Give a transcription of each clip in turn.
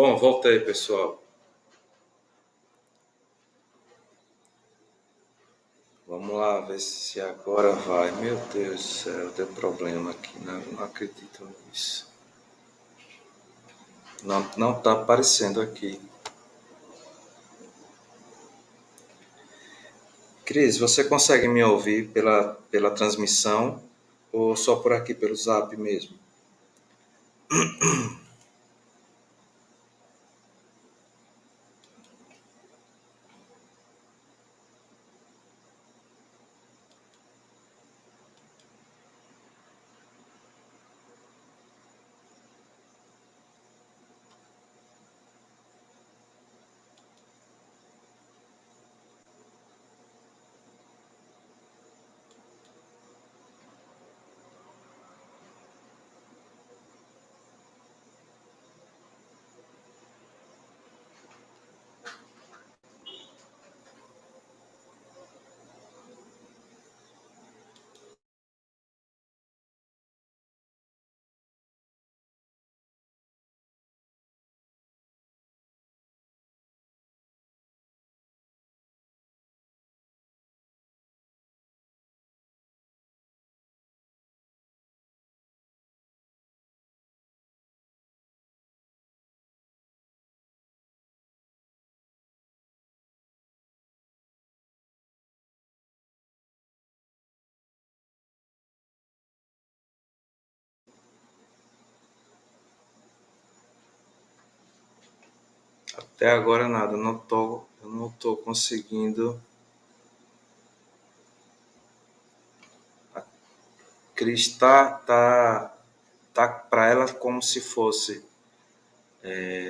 Bom, voltei, pessoal. Vamos lá ver se agora vai. Meu Deus do céu, deu problema aqui. Não acredito nisso. Não está aparecendo aqui. Cris, você consegue me ouvir pela transmissão ou só por aqui pelo Zap mesmo? Até agora nada, eu não tô conseguindo. A Cris tá para ela como se fosse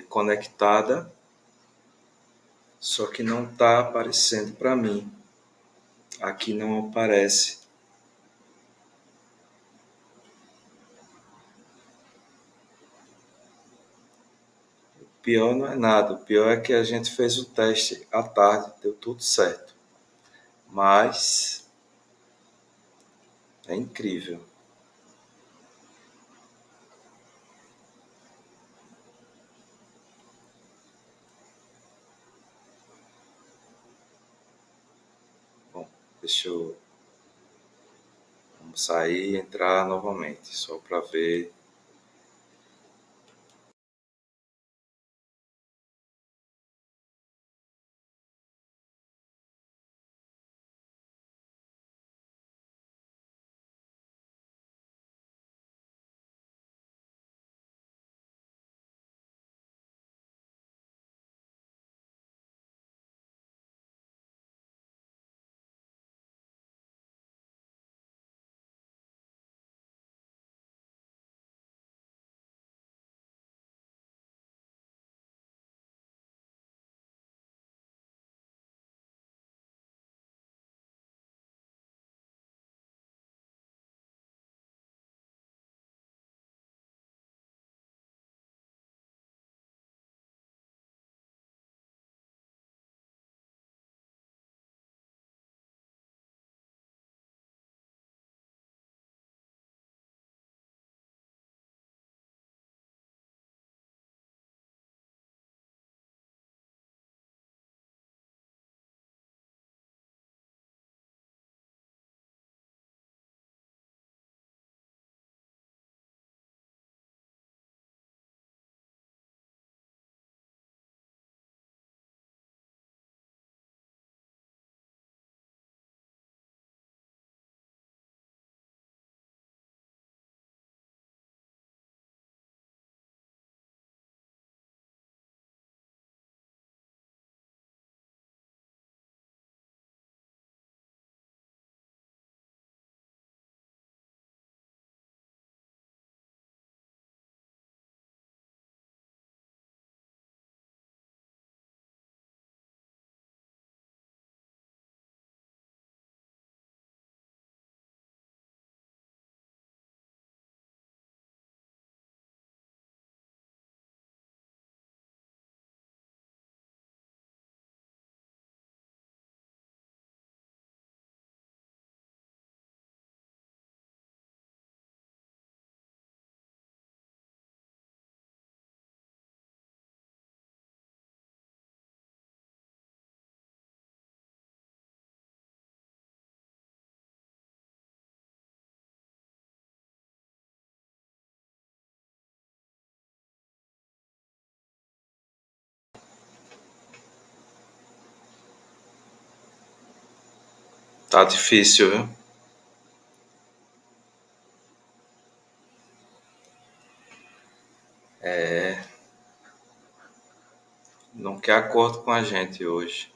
conectada, só que não tá aparecendo para mim. Aqui não aparece. O pior não é nada, o pior é que a gente fez o teste à tarde, deu tudo certo. Mas é incrível. Bom, deixa eu vamos sair e entrar novamente, só para ver. Tá difícil, viu? Não quer acordo com a gente hoje.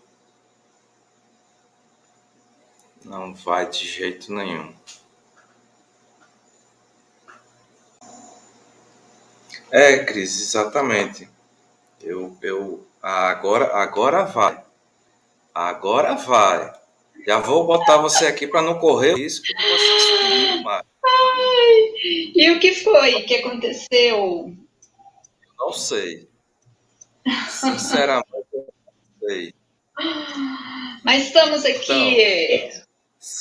Não vai de jeito nenhum. Cris, exatamente. Agora vai. Agora vai. Já vou botar você aqui para não correr o risco de você sumir mais. E o que foi que aconteceu? Não sei. Sinceramente, não sei. Mas estamos aqui.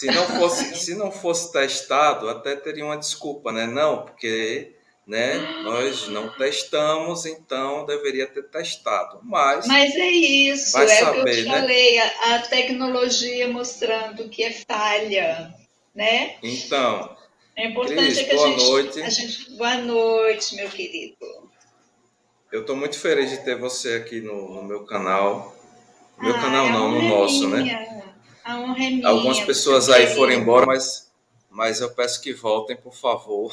Então, se não fosse testado, até teria uma desculpa, né? Não, porque, né, nós não testamos, então deveria ter testado. Mas Mas é isso, vai é o que eu te saber, né? falei, a tecnologia mostrando que é falha, né? Então, É importante é Cris, que boa noite. a gente. Boa noite, meu querido. Eu estou muito feliz de ter você aqui no meu canal. No meu Ai, canal a não, no honra é nosso, né? minha. A honra é Algumas minha, você é um pessoas aí foram embora, querido. mas eu peço que voltem, por favor.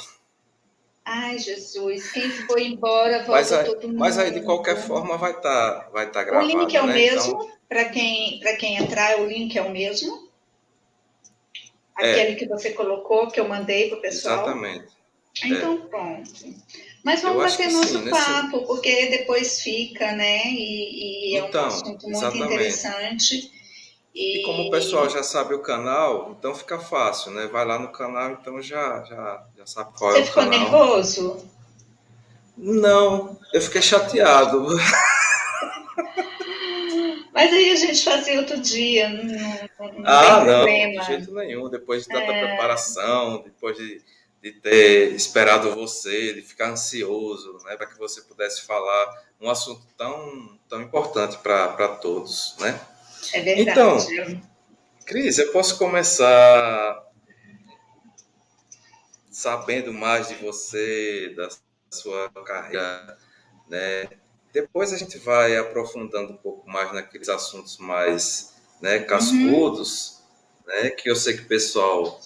Ai, Jesus, quem foi embora, Mas, volta todo mas aí, de qualquer mundo. forma, vai tá O link é gravado, o né? mesmo, Então, para quem entrar, o link é o mesmo. Aquele é, que você colocou, que eu mandei para o pessoal. exatamente. É, Então, pronto. Mas eu vamos acho bater que sim, nosso nesse. papo, porque depois fica, né? E é um Então, assunto muito exatamente. interessante. E como o pessoal E já sabe o canal, então fica fácil, né? Vai lá no canal, então já sabe qual é você o ficou canal. nervoso? Não, eu fiquei chateado. Mas aí a gente fazia outro dia, não tem Ah, não, de problema. jeito nenhum. Depois de tanta preparação, depois de ter esperado você, de ficar ansioso, né, para que você pudesse falar um assunto tão importante para todos, né? É verdade. Então, Cris, eu posso começar sabendo mais de você, da sua carreira, né? Depois a gente vai aprofundando um pouco mais naqueles assuntos mais, né, Uhum. cascudos, né, que eu sei que o pessoal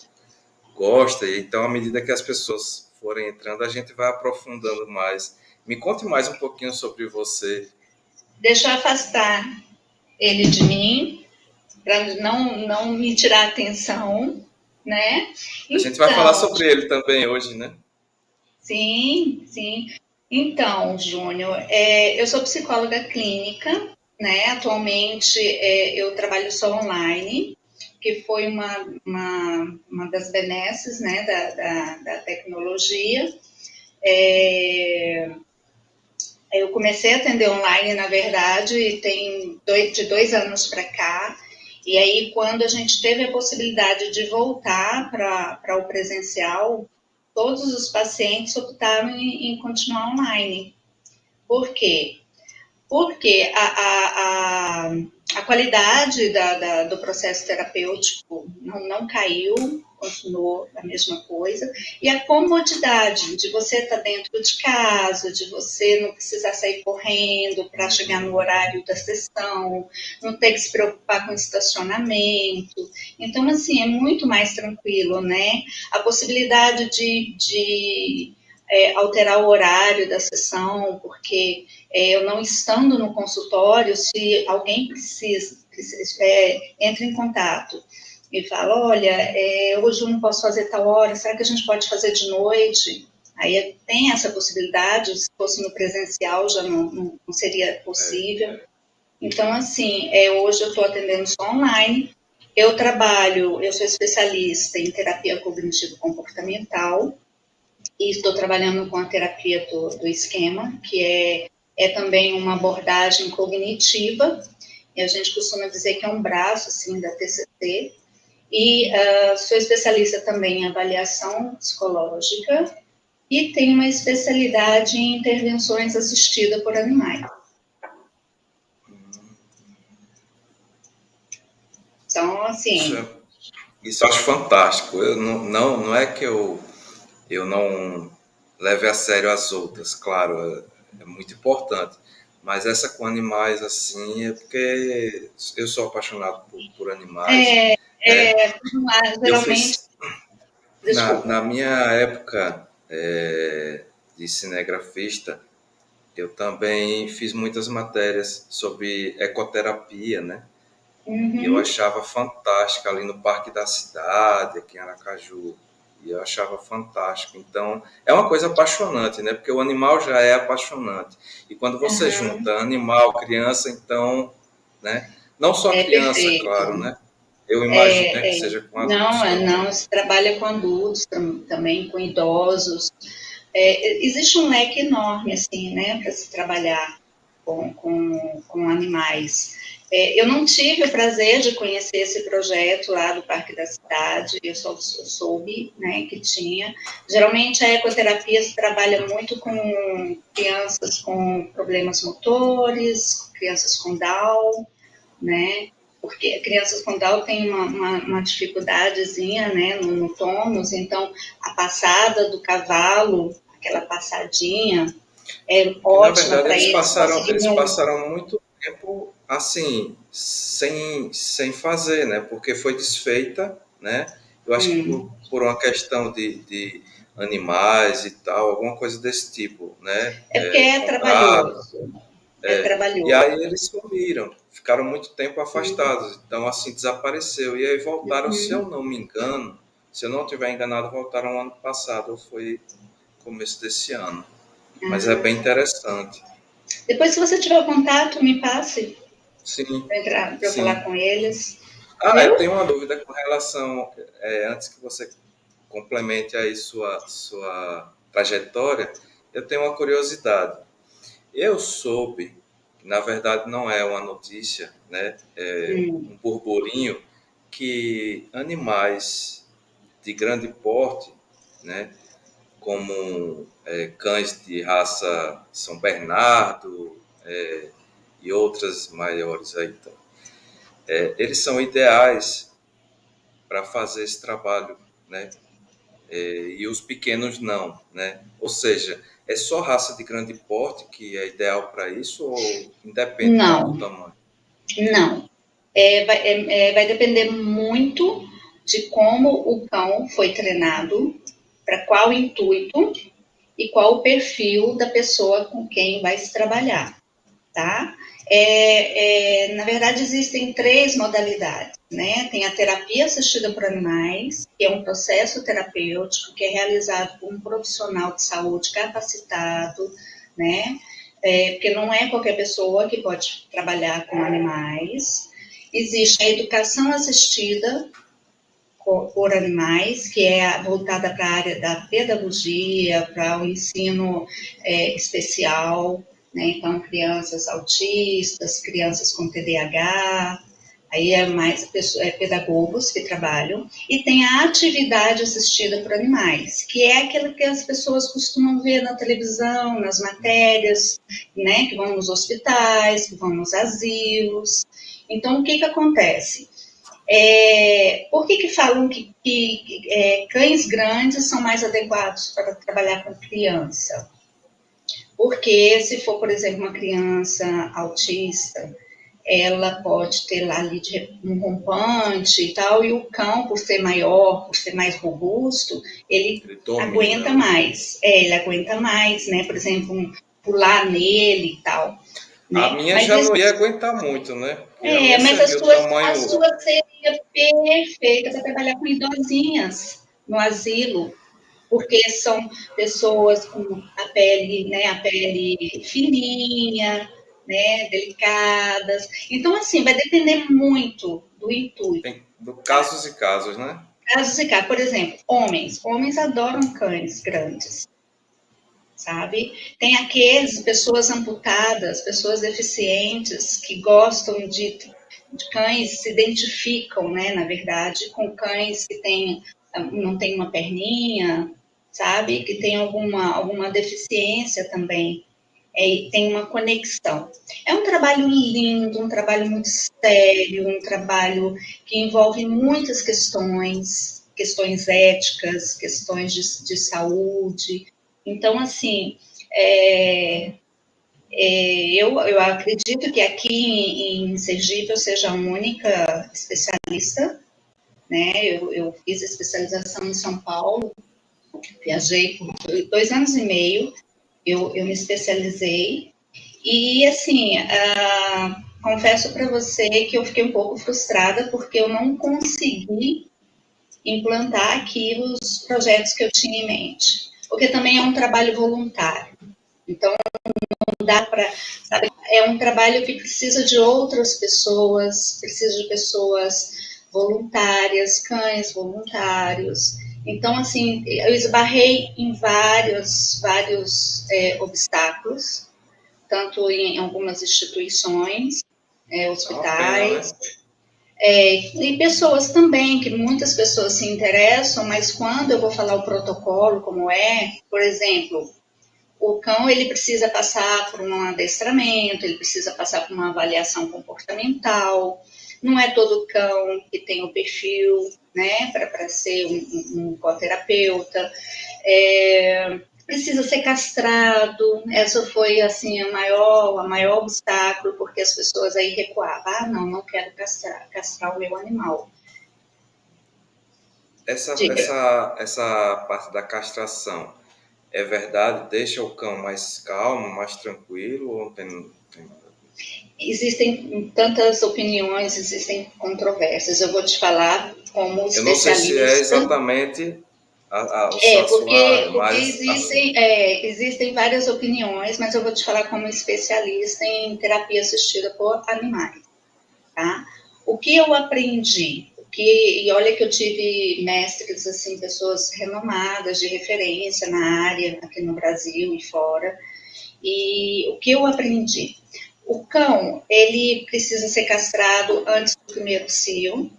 gosta, e então à medida que as pessoas forem entrando, a gente vai aprofundando mais. Me conte mais um pouquinho sobre você. Deixa eu afastar ele de mim, para não me tirar a atenção, né? A gente vai falar Então, sobre ele também hoje, né? sim, sim. Então, Júnior, eu sou psicóloga clínica, né? Atualmente eu trabalho só online, que foi uma das benesses, né, da tecnologia. É, eu comecei a atender online, na verdade, e tem de 2 anos para cá. E aí, quando a gente teve a possibilidade de voltar para o presencial, todos os pacientes optaram em continuar online. Por quê? Porque a qualidade do processo terapêutico não caiu, continuou a mesma coisa, e a comodidade de você estar dentro de casa, de você não precisar sair correndo para chegar no horário da sessão, não ter que se preocupar com estacionamento. Então, assim, é muito mais tranquilo, né? A possibilidade de alterar o horário da sessão, porque eu não estando no consultório, se alguém entra em contato e fala, olha, hoje eu não posso fazer tal hora, será que a gente pode fazer de noite? Aí tem essa possibilidade, se fosse no presencial já não seria possível. Então, assim, hoje eu estou atendendo só online. Eu sou especialista em terapia cognitivo-comportamental, e estou trabalhando com a terapia do esquema, que é também uma abordagem cognitiva, e a gente costuma dizer que é um braço assim, da TCC, e sou especialista também em avaliação psicológica e tenho uma especialidade em intervenções assistidas por animais. Então, Isso, assim, isso eu acho fantástico. Eu não é que eu não leve a sério as outras, claro, é muito importante. Mas essa com animais assim é porque eu sou apaixonado por animais. né? Eu Geralmente, fiz, na desculpa. minha época de cinegrafista, eu também fiz muitas matérias sobre ecoterapia, né? E eu Uhum. achava fantástica ali no Parque da Cidade, aqui em Aracaju. E eu achava fantástico. Então, é uma coisa apaixonante, né? Porque o animal já é apaixonante. E quando você Uhum. junta animal, criança, então, né? Não só É criança, perfeito. claro, né? Eu imagino, né, que É, seja com adultos não, também. não, se trabalha com adultos também, com idosos. Existe um leque enorme, assim, né, para se trabalhar com animais. Eu não tive o prazer de conhecer esse projeto lá do Parque da Cidade, eu só soube, né, que tinha. Geralmente a ecoterapia se trabalha muito com crianças com problemas motores, crianças com Down, né? Porque crianças com Down têm uma dificuldadezinha, né, no tônus, então a passada do cavalo, aquela passadinha, é Que na ótima verdade para eles eles conseguirem. passaram muito tempo assim, sem fazer, né? Porque foi desfeita, né? Eu acho que por uma questão de animais e tal, alguma coisa desse tipo, né? É porque é Compraram. trabalhoso, é E trabalhoso. aí eles sumiram, ficaram muito tempo afastados, então assim desapareceu. E aí voltaram, se eu não me engano, se eu não estiver enganado, voltaram ano passado, ou foi começo desse ano. Mas é bem interessante. Depois, se você tiver contato, me passe Sim, para eu falar sim. com eles, Eu viu? tenho uma dúvida com relação, antes que você complemente aí sua trajetória, eu tenho uma curiosidade. Eu soube, que na verdade não é uma notícia, né, é um burburinho, que animais de grande porte, né, como cães de raça São Bernardo e outras maiores aí, então, eles são ideais para fazer esse trabalho, né? E os pequenos não, né? Ou seja, é só raça de grande porte que é ideal para isso ou independe do Não, tamanho? não. Vai depender muito de como o cão foi treinado, para qual intuito e qual o perfil da pessoa com quem vai se trabalhar, tá? Na verdade, existem três modalidades, né? Tem a terapia assistida por animais, que é um processo terapêutico que é realizado por um profissional de saúde capacitado, né? Porque não é qualquer pessoa que pode trabalhar com animais. Existe a educação assistida por animais, que é voltada para a área da pedagogia, para o ensino especial, né? Então, crianças autistas, crianças com TDAH, aí é mais pedagogos que trabalham, e tem a atividade assistida por animais, que é aquilo que as pessoas costumam ver na televisão, nas matérias, né? Que vão nos hospitais, que vão nos asilos. Então, o que acontece? Por que falam que cães grandes são mais adequados para trabalhar com criança? Porque se for, por exemplo, uma criança autista, ela pode ter lá ali um rompante e tal, e o cão, por ser maior, por ser mais robusto, ele Ele domina, aguenta né? mais. Ele aguenta mais, né? Por exemplo, pular nele e tal. A Né? minha já não ia aguentar muito, né? Porque a minha Mas serviu o a tamanho. sua seria perfeita para trabalhar com idosinhas no asilo, porque são pessoas com a pele fininha, né, delicadas. Então, assim, vai depender muito do intuito. Tem Tá? casos e casos, né? Casos e casos, por exemplo, homens. Homens adoram cães grandes, sabe? Tem aqueles, pessoas amputadas, pessoas deficientes, que gostam de cães, se identificam, né, na verdade, com cães que não tem uma perninha, sabe? Que tem alguma deficiência também. Tem uma conexão. É um trabalho lindo, um trabalho muito sério, um trabalho que envolve muitas questões éticas, questões de saúde. Então, assim, é, eu acredito que aqui em Sergipe eu seja a única especialista, né? Eu fiz especialização em São Paulo, viajei por 2 anos e meio, eu me especializei e, assim, confesso para você que eu fiquei um pouco frustrada porque eu não consegui implantar aqui os projetos que eu tinha em mente, porque também é um trabalho voluntário. Então, não dá para, sabe, é um trabalho que precisa de outras pessoas, precisa de pessoas voluntárias, cães voluntários. Então, assim, eu esbarrei em vários obstáculos, tanto em algumas instituições, É uma pena, hospitais, né? e pessoas também, que muitas pessoas se interessam, mas quando eu vou falar o protocolo, como é, por exemplo, o cão ele precisa passar por um adestramento, ele precisa passar por uma avaliação comportamental. Não é todo cão que tem o perfil, né, para ser um coterapeuta. Precisa ser castrado. Essa foi assim a maior obstáculo, porque as pessoas aí recuavam. Ah, não quero castrar o meu animal. Diga. Essa parte da castração é verdade? Deixa o cão mais calmo, mais tranquilo ou não tem nada a ver? Existem tantas opiniões, existem controvérsias. Eu vou te falar como Eu não sei se é especialista. exatamente a sua Porque, área, porque mas assim, existem várias opiniões, mas eu vou te falar como especialista em terapia assistida por animais, tá? O que eu aprendi, e olha que eu tive mestres, assim, pessoas renomadas, de referência na área, aqui no Brasil e fora, e o que eu aprendi? O cão, ele precisa ser castrado antes do primeiro cio,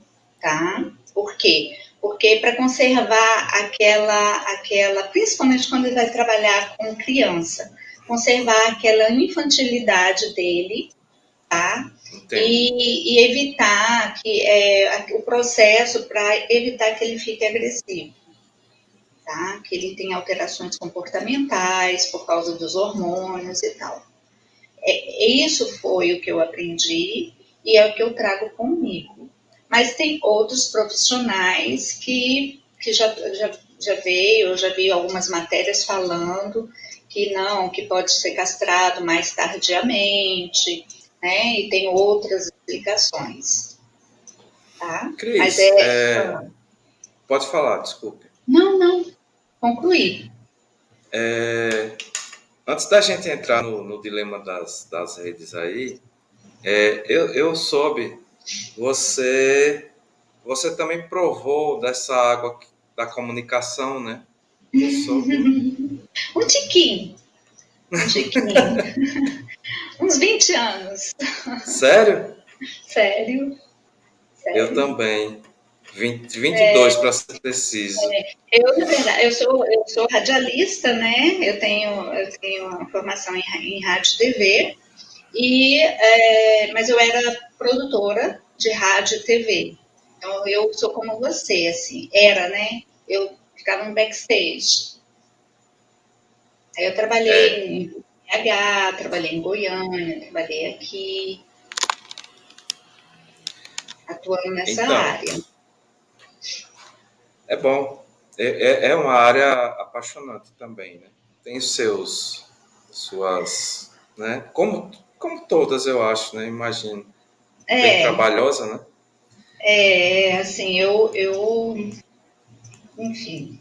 tá? Por quê? Porque para conservar principalmente quando ele vai trabalhar com criança, conservar aquela infantilidade dele, tá? entendi. E evitar o processo para evitar que ele fique agressivo, tá? Que ele tenha alterações comportamentais por causa dos hormônios e tal. Isso foi o que eu aprendi e é o que eu trago comigo. Mas tem outros profissionais que já veio, eu já vi algumas matérias falando que não, que pode ser castrado mais tardiamente, né? E tem outras explicações, tá? Mas Cris, pode falar, desculpe. não, concluí. Antes da gente entrar no dilema das redes aí, eu soube, você também provou dessa água da comunicação, né? Eu soube. Um tiquinho, um tiquinho, uns 20 anos, Sério? sério, Eu sério. também. 22 para ser preciso. Na verdade, eu sou radialista, né? Eu tenho uma formação em rádio e TV, mas eu era produtora de rádio e TV. Então, eu sou como você, assim, era, né? Eu ficava no backstage. Aí eu É, trabalhei em BH, trabalhei em Goiânia, trabalhei aqui, atuando nessa então, área. é bom. É uma área apaixonante também, né? Tem suas, né? Como todas, eu acho, né? Imagino. Bem É, trabalhosa, né? assim, enfim,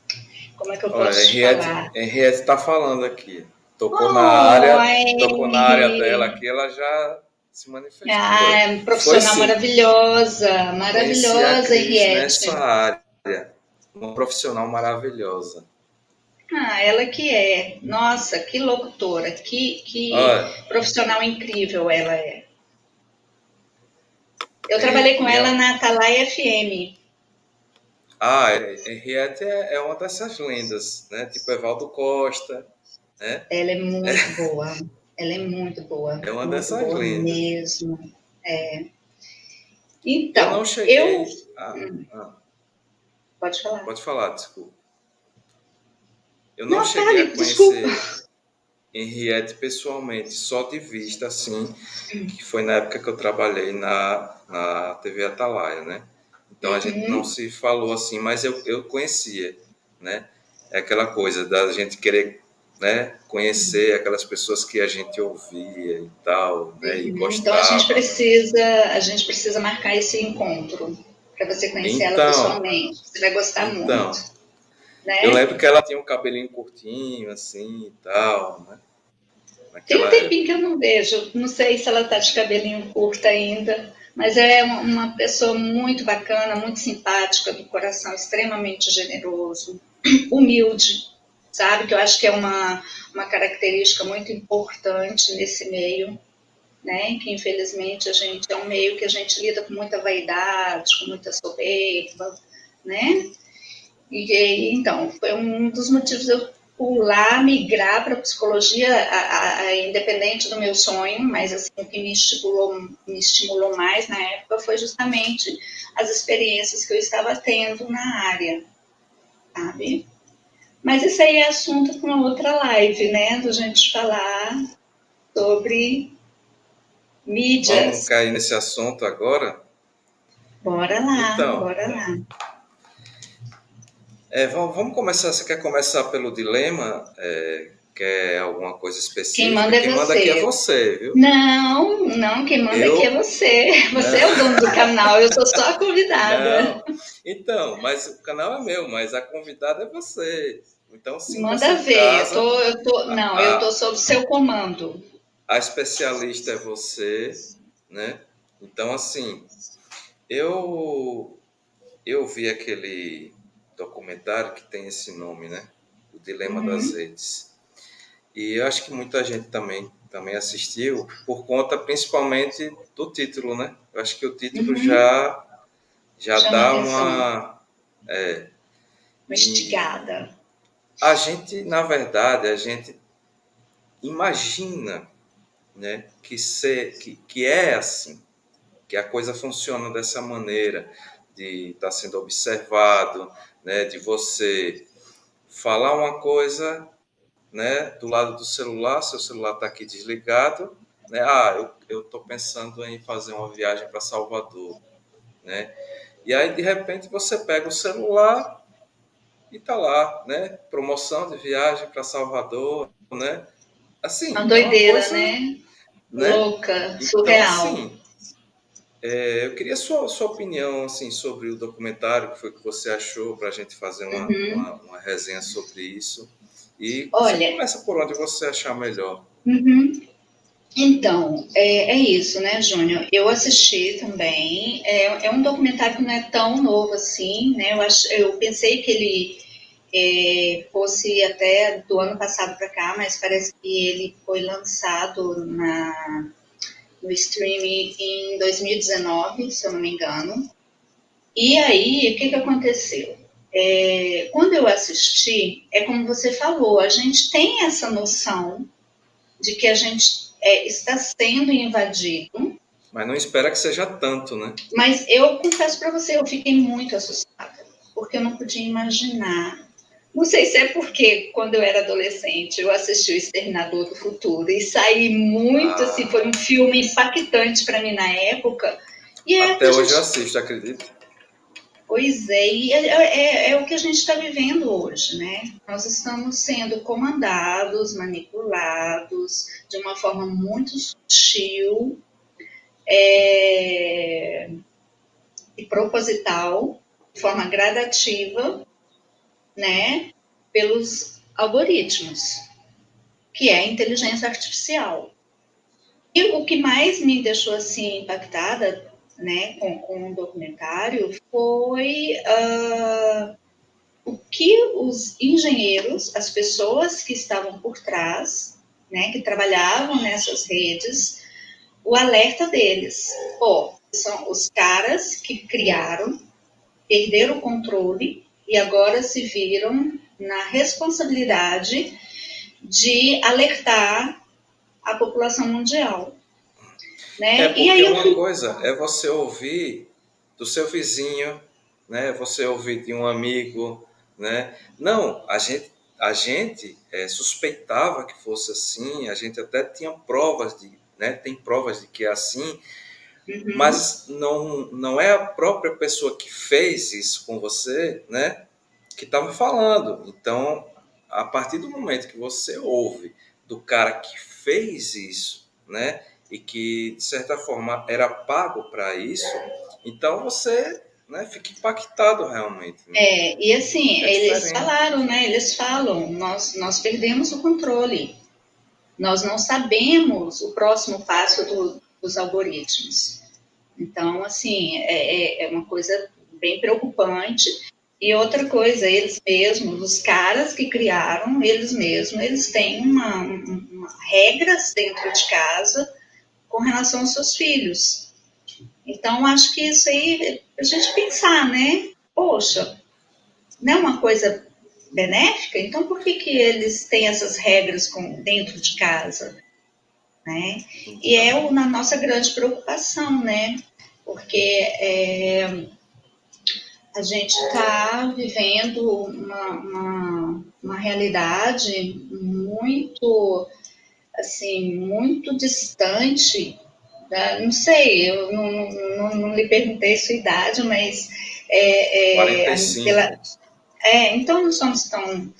como é que eu Olha, posso te falar? Henriette está falando aqui. Oh, Tocou na área dela Henry. aqui, ela já se manifestou. Ah, Olha, é uma foi profissional sim, maravilhosa, conheci a maravilhosa, Cris nessa Henriette. área. Uma profissional maravilhosa. Ah, ela que é. Nossa, que locutora, que Olha, profissional incrível ela é. Eu trabalhei é, com ela na Atalaia FM. Henriette é uma dessas lendas, né? Tipo Evaldo Costa, né? Ela é muito boa. Ela é É uma muito dessas boa lendas. mesmo. Eu não Então, cheguei pode falar. pode falar, desculpa. Eu não Não, cheguei a fale, desculpa. conhecer Henriette pessoalmente, só de vista, assim, que foi na época que eu trabalhei na TV Atalaia, né? Então a gente não se falou assim, mas eu conhecia, né? É aquela coisa da gente querer, né, conhecer aquelas pessoas que a gente ouvia e tal, né, e Então gostava. a gente precisa marcar esse encontro para você conhecer ela Então, pessoalmente. Você vai gostar muito, então, eu né? lembro que ela tinha um cabelinho curtinho, assim, e tal, né? Tem um Naquela tempinho época. que eu não vejo, não sei se ela está de cabelinho curto ainda, mas é uma pessoa muito bacana, muito simpática, do coração extremamente generoso, humilde, sabe? Que eu acho que é uma característica muito importante nesse meio, né? Que infelizmente a gente é um meio que a gente lida com muita vaidade, com muita soberba, né? Então, foi um dos motivos de eu pular, migrar para a psicologia, independente do meu sonho, mas assim, o que me estimulou mais na época foi justamente as experiências que eu estava tendo na área, sabe? Mas isso aí é assunto para uma outra live, né? Da gente falar sobre Vamos mídias. cair nesse assunto agora? Bora lá, Então, bora lá. vamos começar. Você quer começar pelo dilema? Quer alguma coisa Quem específica? manda é Quem manda aqui é você. você, viu? Não, não, quem manda aqui é Eu? você. Você Não, é o dono do canal, eu sou só a convidada. não. Então, mas o canal é meu, mas a convidada é você. Então, sinta-se Manda em ver. casa. Não, eu tô A, sob seu comando. a especialista é você, né? Então, assim, eu eu vi aquele documentário que tem esse nome, né? O Dilema das Uhum, Redes. E eu acho que muita gente também assistiu, por conta principalmente do título, né? Eu acho que o título uhum. já Chama dá atenção. uma. E Mastigada. a gente, na verdade, a gente imagina, né, que é assim, que a coisa funciona dessa maneira, de estar sendo observado, né, de você falar uma coisa, né, do lado do celular, seu celular está aqui desligado, né, eu estou pensando em fazer uma viagem para Salvador, né, e aí de repente você pega o celular e tá lá, né, promoção de viagem para Salvador, né, Uma assim, é uma doideira, coisa, né? né, Louca, então surreal. assim, eu queria sua opinião assim, sobre o documentário, que foi que você achou, para a gente fazer uma resenha sobre isso. E você Olha, começa por onde você achar melhor. uhum. Então, é isso, né, Júnior? Eu assisti também. É um documentário que não é tão novo assim, né? Eu pensei que ele fosse até do ano passado para cá, mas parece que ele foi lançado no streaming em 2019, se eu não me engano. E aí, o que, que aconteceu? Quando eu assisti, é como você falou, a gente tem essa noção de que a gente está sendo invadido, Mas não espera que seja tanto, né? mas eu confesso para você, eu fiquei muito assustada, porque eu não podia imaginar. Não sei se é porque, quando eu era adolescente, eu assisti O Exterminador do Futuro e saí muito, assim, foi Ah, um filme impactante para mim na época. E é o que até a hoje eu gente. assisto, acredito. Pois é, e é o que a gente está vivendo hoje, né? Nós estamos sendo comandados, manipulados de uma forma muito sutil, e proposital, de forma gradativa, né, pelos algoritmos, que é a inteligência artificial. E o que mais me deixou assim impactada, né, com o documentário foi o que os engenheiros, as pessoas que estavam por trás, né, que trabalhavam nessas redes, o alerta deles. Pô, são os caras que criaram, perderam o controle e agora se viram na responsabilidade de alertar a população mundial, É né? E porque aí eu uma fui, coisa é você ouvir do seu vizinho, né? Você ouvir de um amigo, né? Não, a gente suspeitava que fosse assim, a gente até tinha provas de, né? Tem provas de que é assim, Uhum. mas não é a própria pessoa que fez isso com você, né, que estava falando. Então, a partir do momento que você ouve do cara que fez isso, né, e que de certa forma era pago para isso, então você, né, fica impactado realmente, né? E assim, É eles diferente. falaram, né? Eles falam, nós perdemos o controle. Nós não sabemos o próximo passo dos algoritmos. Então, assim, é uma coisa bem preocupante. E outra coisa, eles mesmos, os caras que criaram, eles mesmos, eles têm regras dentro de casa com relação aos seus filhos. Então, acho que isso aí, a gente pensar, né? Poxa, não é uma coisa benéfica? Então, por que eles têm essas regras dentro de casa? Né? E é Então, na nossa grande preocupação, né? Porque a gente está vivendo uma realidade muito, assim, muito distante. Não sei, eu não lhe perguntei sua idade, mas é, é, pela, 45. então não somos tão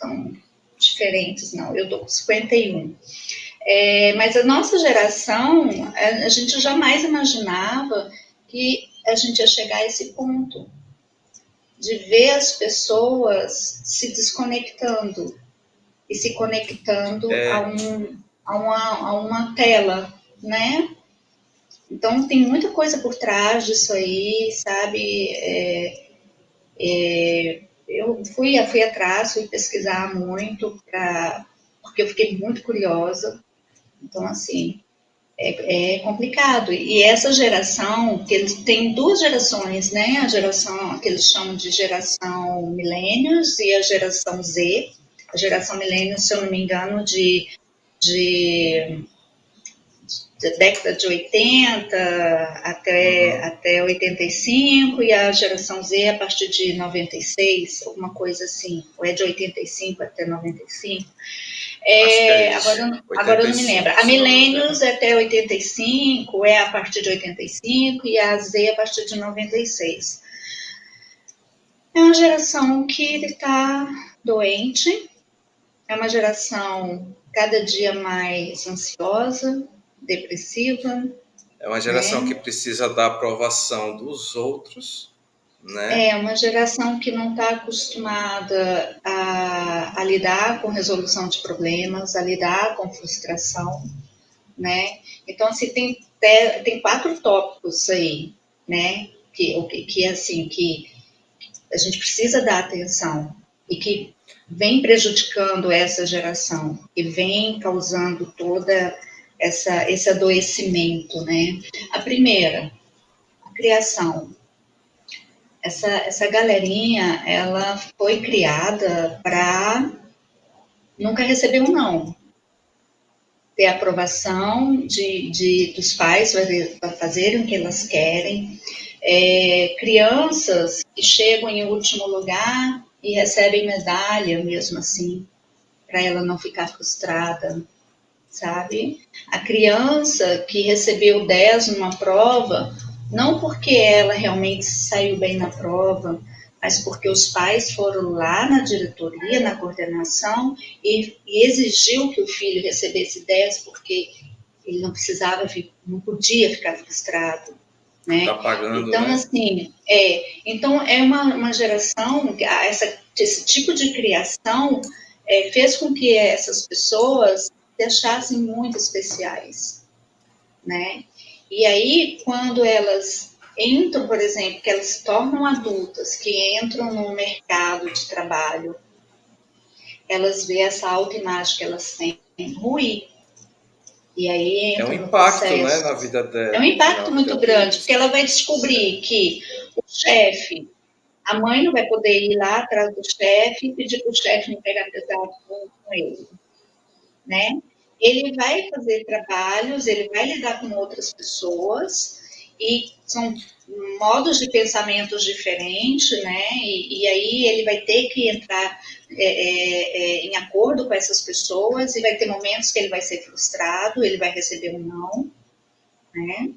diferentes, não. Eu estou com 51. Mas a nossa geração, a gente jamais imaginava que a gente ia chegar a esse ponto de ver as pessoas se desconectando e se conectando É, a uma tela, né? Então tem muita coisa por trás disso aí, sabe? Eu fui atrás, fui pesquisar muito, porque eu fiquei muito curiosa. Então, assim, é complicado. E essa geração, que eles têm duas gerações, né? A geração que eles chamam de geração millennials e a geração Z. A geração millennials, se eu não me engano, de da década de 80 uhum, até 85, e a geração Z a partir de 96, alguma coisa assim, ou é de 85 até 95. acho que é isso. Agora eu não me lembro. 85, A se não me Millennials engano. é até 85, é a partir de 85, e a Z a partir de 96. É uma geração que está doente, é uma geração cada dia mais ansiosa, depressiva, É uma geração que né? precisa da aprovação dos outros, né? É uma geração que não está acostumada a lidar com resolução de problemas, a lidar com frustração, né? Então, assim, tem quatro tópicos aí, né? Que assim, que a gente precisa dar atenção e que vem prejudicando essa geração e vem causando toda esse adoecimento, né? A primeira, a criação. Essa galerinha, ela foi criada para nunca receber um não, ter aprovação dos pais para fazerem o que elas querem. Crianças que chegam em último lugar e recebem medalha mesmo assim, para ela não ficar frustrada, sabe? A criança que recebeu 10 numa prova, não porque ela realmente saiu bem na prova, mas porque os pais foram lá na diretoria, na coordenação, e exigiu que o filho recebesse 10 porque ele não precisava, não podia ficar frustrado, Tá né? pagando, Então, né? assim, então é uma geração, esse tipo de criação fez com que essas pessoas se achassem muito especiais, né? E aí, quando elas entram, por exemplo, que elas se tornam adultas, que entram no mercado de trabalho, elas veem essa autoimagem que elas têm ruim, e aí É um entra no impacto, né, processo. na vida É um na impacto vida muito grande, deles. porque ela vai descobrir que o chefe, a mãe não vai poder ir lá atrás do chefe e pedir para o chefe não pegar pesado com ele, né? Ele vai fazer trabalhos, ele vai lidar com outras pessoas e são modos de pensamentos diferentes, né? E aí ele vai ter que entrar em acordo com essas pessoas e vai ter momentos que ele vai ser frustrado, ele vai receber um não, né?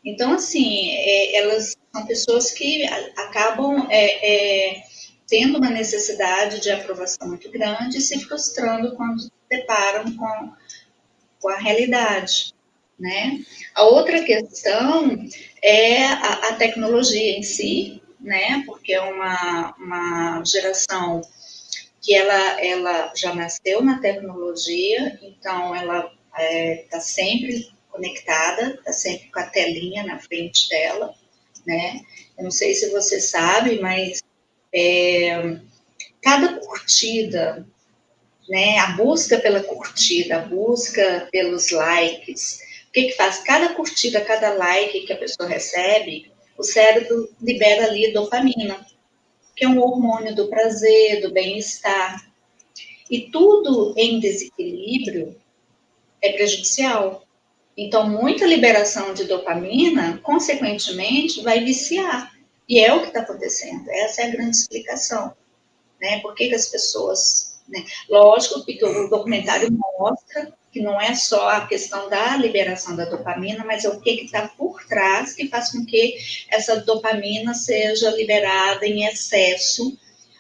Então, assim, elas são pessoas que acabam tendo uma necessidade de aprovação muito grande e se frustrando quando se deparam com a realidade, né? A outra questão é a tecnologia em si, né? Porque é uma geração que ela já nasceu na tecnologia, então ela está sempre conectada, está sempre com a telinha na frente dela, né? Eu não sei se você sabe, mas cada curtida, né? A busca pela curtida, a busca pelos likes, o que faz? Cada curtida, cada like que a pessoa recebe, o cérebro libera ali dopamina, que é um hormônio do prazer, do bem-estar. E tudo em desequilíbrio é prejudicial. Então, muita liberação de dopamina, consequentemente, vai viciar. E é o que está acontecendo. Essa é a grande explicação. Né? Por que as pessoas. Né? Lógico que o documentário mostra que não é só a questão da liberação da dopamina, mas é o que está por trás que faz com que essa dopamina seja liberada em excesso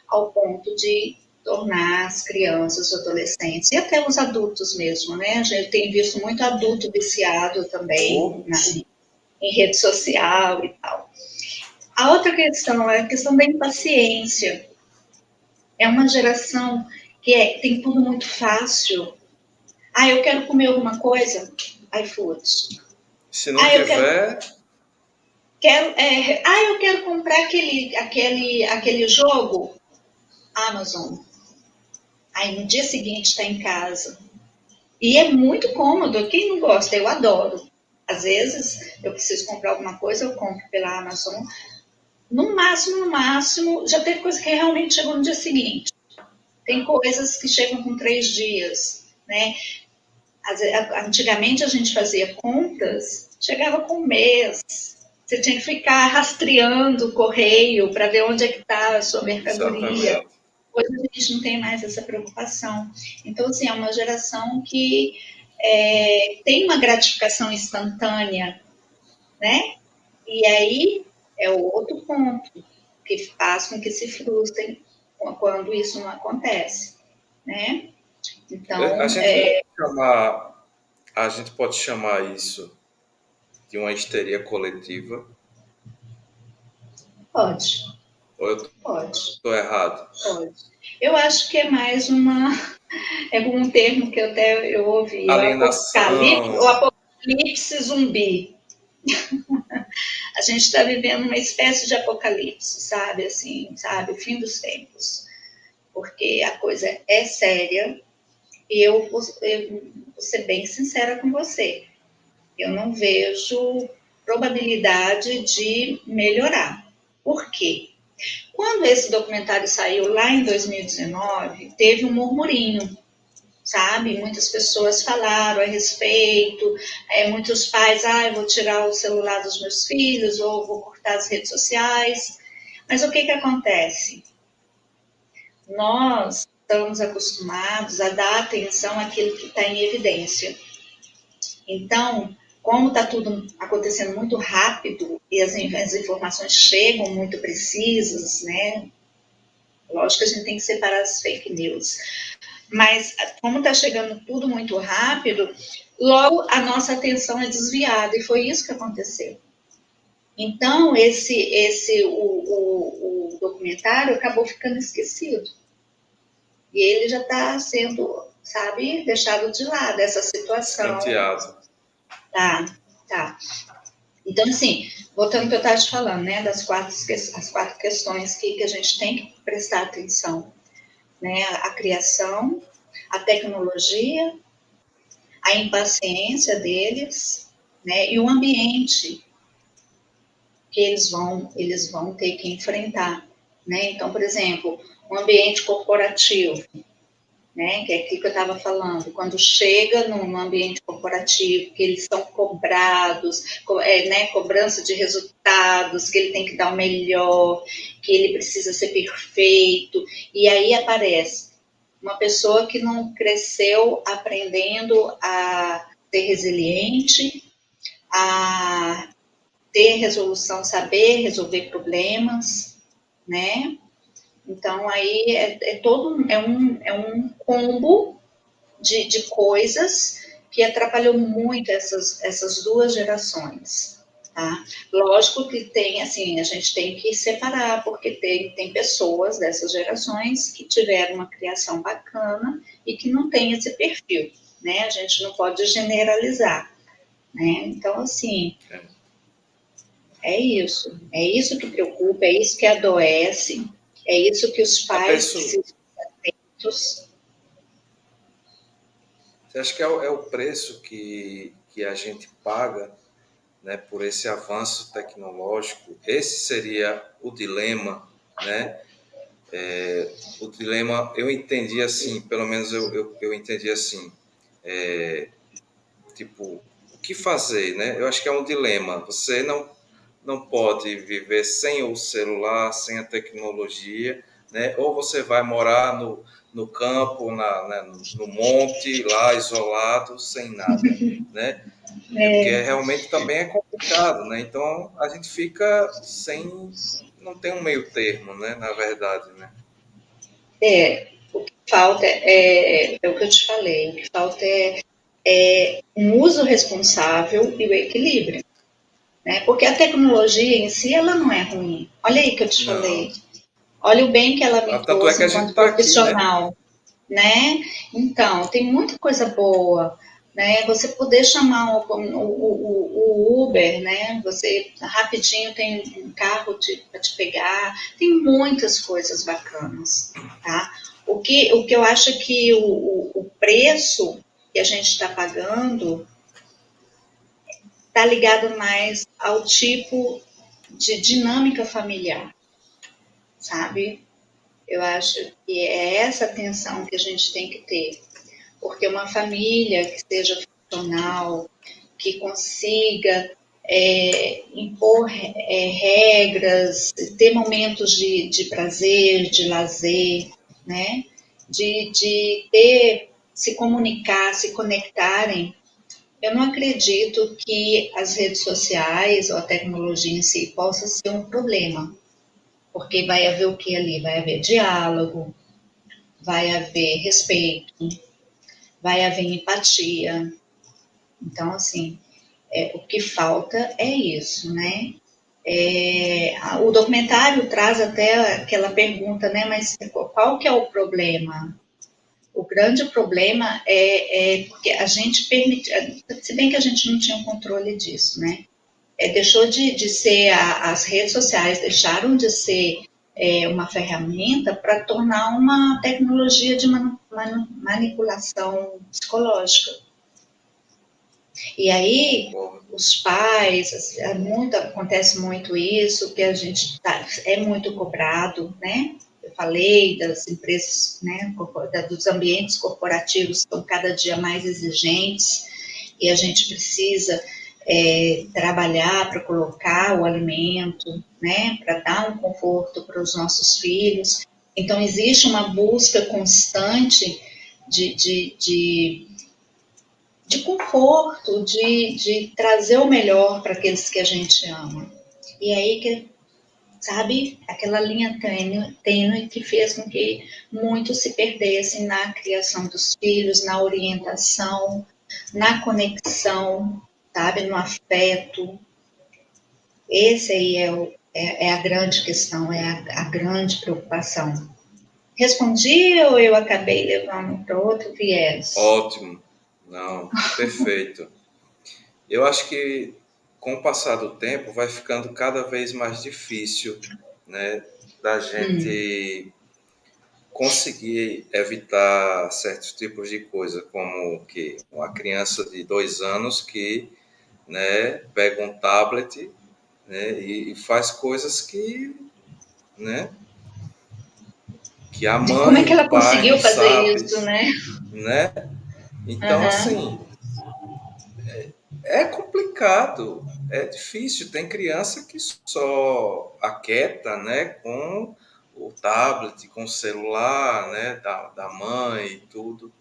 ao ponto de tornar as crianças, os adolescentes e até os adultos mesmo, né? A gente tem visto muito adulto viciado também em rede social e tal. A outra questão é a questão da impaciência. É uma geração que tem tudo muito fácil. Ah, eu quero comer alguma coisa? iFood. Se não tiver... Eu quero comprar aquele jogo? Amazon. Aí no dia seguinte está em casa. E é muito cômodo. Quem não gosta? Eu adoro. Às vezes eu preciso comprar alguma coisa, eu compro pela Amazon. No máximo, já teve coisa que realmente chegou no dia seguinte. Tem coisas que chegam com 3 dias, né? Antigamente a gente fazia compras, chegava com um mês. Você tinha que ficar rastreando o correio para ver onde é que está a sua mercadoria. Exatamente. Hoje a gente não tem mais essa preocupação. Então, assim, é uma geração que tem uma gratificação instantânea, né? E aí é o outro ponto que faz com que se frustrem quando isso não acontece, né? Então, a gente pode chamar isso de uma histeria coletiva? Pode. Ou eu estou errado? Pode. Eu acho que é mais um termo que eu ouvi, Alienação. o apocalipse zumbi. A gente está vivendo uma espécie de apocalipse, sabe? Assim, sabe? O fim dos tempos. Porque a coisa é séria e eu vou ser bem sincera com você. Eu não vejo probabilidade de melhorar. Por quê? Quando esse documentário saiu lá em 2019, teve um murmurinho, sabe? Muitas pessoas falaram a respeito, muitos pais, eu vou tirar o celular dos meus filhos ou vou cortar as redes sociais. Mas o que acontece? Nós estamos acostumados a dar atenção àquilo que está em evidência. Então, como está tudo acontecendo muito rápido e as informações chegam muito precisas, né? Lógico que a gente tem que separar as fake news. Mas, como está chegando tudo muito rápido, logo a nossa atenção é desviada, e foi isso que aconteceu. Então, o documentário acabou ficando esquecido. E ele já está sendo, sabe, deixado de lado, essa situação. Escanteado. Tá. Então, assim, voltando ao que eu estava te falando, né, as quatro questões que a gente tem que prestar atenção, né, a criação, a tecnologia, a impaciência deles, né, e o ambiente que eles vão ter que enfrentar, né? Então, por exemplo, o ambiente corporativo, né? Que é aquilo que eu estava falando, quando chega no ambiente corporativo, que eles são cobrados, né? Cobrança de resultados, que ele tem que dar o melhor, que ele precisa ser perfeito, e aí aparece uma pessoa que não cresceu aprendendo a ser resiliente, a ter resolução, saber resolver problemas, né? Então, aí é um combo de coisas que atrapalhou muito essas duas gerações. Tá? Lógico que tem, assim, a gente tem que separar, porque tem pessoas dessas gerações que tiveram uma criação bacana e que não tem esse perfil, né? A gente não pode generalizar, né? Então, assim, é isso que preocupa, é isso que adoece, é isso que os A pais pessoa, precisam ser atentos. você acha que é o preço que a gente paga, né, por esse avanço tecnológico? Esse seria o dilema, né? O dilema, eu entendi assim, pelo menos eu entendi assim, tipo, o que fazer, né? Eu acho que é um dilema. Você não pode viver sem o celular, sem a tecnologia, né? Ou você vai morar no campo, no monte, lá isolado, sem nada, né? É porque realmente também é complicado, né? Então a gente fica sem, não tem um meio termo, né? Na verdade, né? O que falta é o que eu te falei, o que falta é um uso responsável e o equilíbrio, né? Porque a tecnologia em si, ela não é ruim. Olha aí que eu te Não. falei. Olha o bem que ela me Tanto é trouxe que a gente enquanto está aqui, né? profissional, né? Então, tem muita coisa boa, né? Você poder chamar o Uber, né? Você rapidinho tem um carro para te pegar, tem muitas coisas bacanas, tá? O que eu acho é que o preço que a gente está pagando está ligado mais ao tipo de dinâmica familiar, sabe? Eu acho que é essa atenção que a gente tem que ter, porque uma família que seja funcional, que consiga impor regras, ter momentos de prazer, de lazer, né? De ter, se comunicar, se conectarem. Eu não acredito que as redes sociais ou a tecnologia em si possa ser um problema, porque vai haver o que ali? Vai haver diálogo, vai haver respeito, vai haver empatia. Então, assim, o que falta é isso, né? O documentário traz até aquela pergunta, né? Mas qual que é o problema? O grande problema é porque a gente permite, se bem que a gente não tinha um controle disso, né? Deixou de ser as redes sociais deixaram de ser uma ferramenta para tornar uma tecnologia de manipulação psicológica. E aí Concordo. os pais, acontece muito isso, que a gente é muito cobrado, né? Eu falei das empresas, né, dos ambientes corporativos que estão cada dia mais exigentes e a gente precisa trabalhar para colocar o alimento, né, para dar um conforto para os nossos filhos. Então, existe uma busca constante de, de, de, de conforto, de trazer o melhor para aqueles que a gente ama. E aí que, sabe, aquela linha tênue que fez com que muitos se perdessem na criação dos filhos, na orientação, na conexão, sabe, no afeto. Esse aí é a grande questão, é a grande preocupação. Respondi ou eu acabei levando para outro viés? Ótimo. Não, perfeito. Eu acho que com o passar do tempo vai ficando cada vez mais difícil, né, da Hum, gente conseguir evitar certos tipos de coisa, como que uma criança de 2 anos que, né, pega um tablet, né, e faz coisas né, que a de como é mãe, que o ela pai conseguiu não fazer sabe, isso, né? né? Então, Uhum. assim, é complicado, é difícil. Tem criança que só aquieta, né, com o tablet, com o celular, né, da mãe e tudo,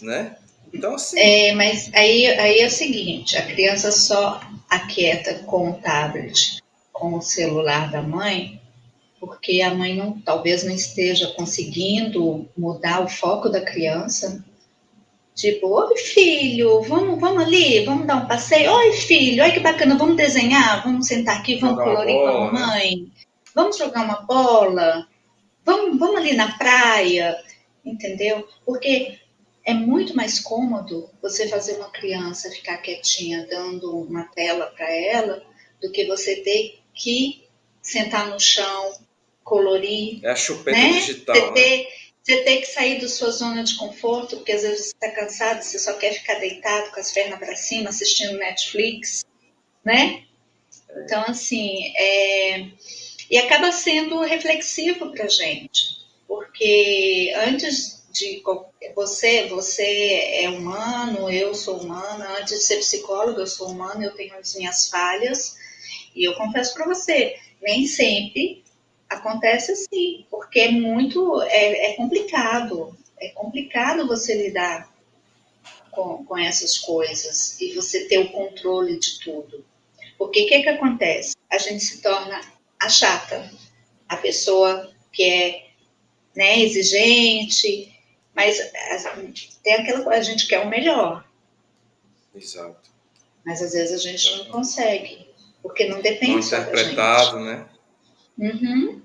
né? Então, assim, Mas aí é o seguinte, a criança só aquieta com o tablet, com o celular da mãe, porque a mãe não, talvez não esteja conseguindo mudar o foco da criança. Tipo, oi filho, vamos ali, vamos dar um passeio. Oi filho, olha que bacana, vamos desenhar, vamos sentar aqui, vamos jogar uma colorir com a bola, né? mamãe, vamos jogar uma bola, vamos ali na praia, entendeu? Porque é muito mais cômodo você fazer uma criança ficar quietinha dando uma tela para ela do que você ter que sentar no chão, colorir, É a chupeta né? Você digital, né? ter, você ter que sair da sua zona de conforto, porque às vezes você está cansado, você só quer ficar deitado com as pernas para cima, assistindo Netflix, né? Então, assim, e acaba sendo reflexivo para a gente, porque antes de você é humano, eu sou humana, antes de ser psicóloga eu sou humana, eu tenho as minhas falhas e eu confesso para você, nem sempre acontece assim, porque é complicado você lidar com essas coisas e você ter o controle de tudo. Porque o que acontece? A gente se torna a chata, a pessoa que é, né, exigente, mas tem aquela coisa, a gente quer o melhor, Exato. mas às vezes a gente não Exatamente. consegue, porque não Mal depende só da gente. interpretado, né? Uhum,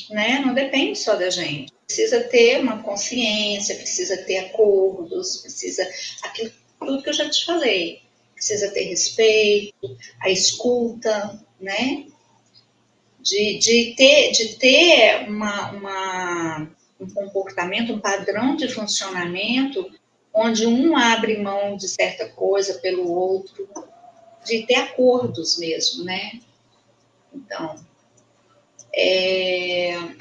né? Não depende só da gente. Precisa ter uma consciência, precisa ter acordos, precisa aquilo tudo que eu já te falei. Precisa ter respeito, a escuta, né? De ter um comportamento, um padrão de funcionamento, onde um abre mão de certa coisa pelo outro, de ter acordos mesmo, né? Então,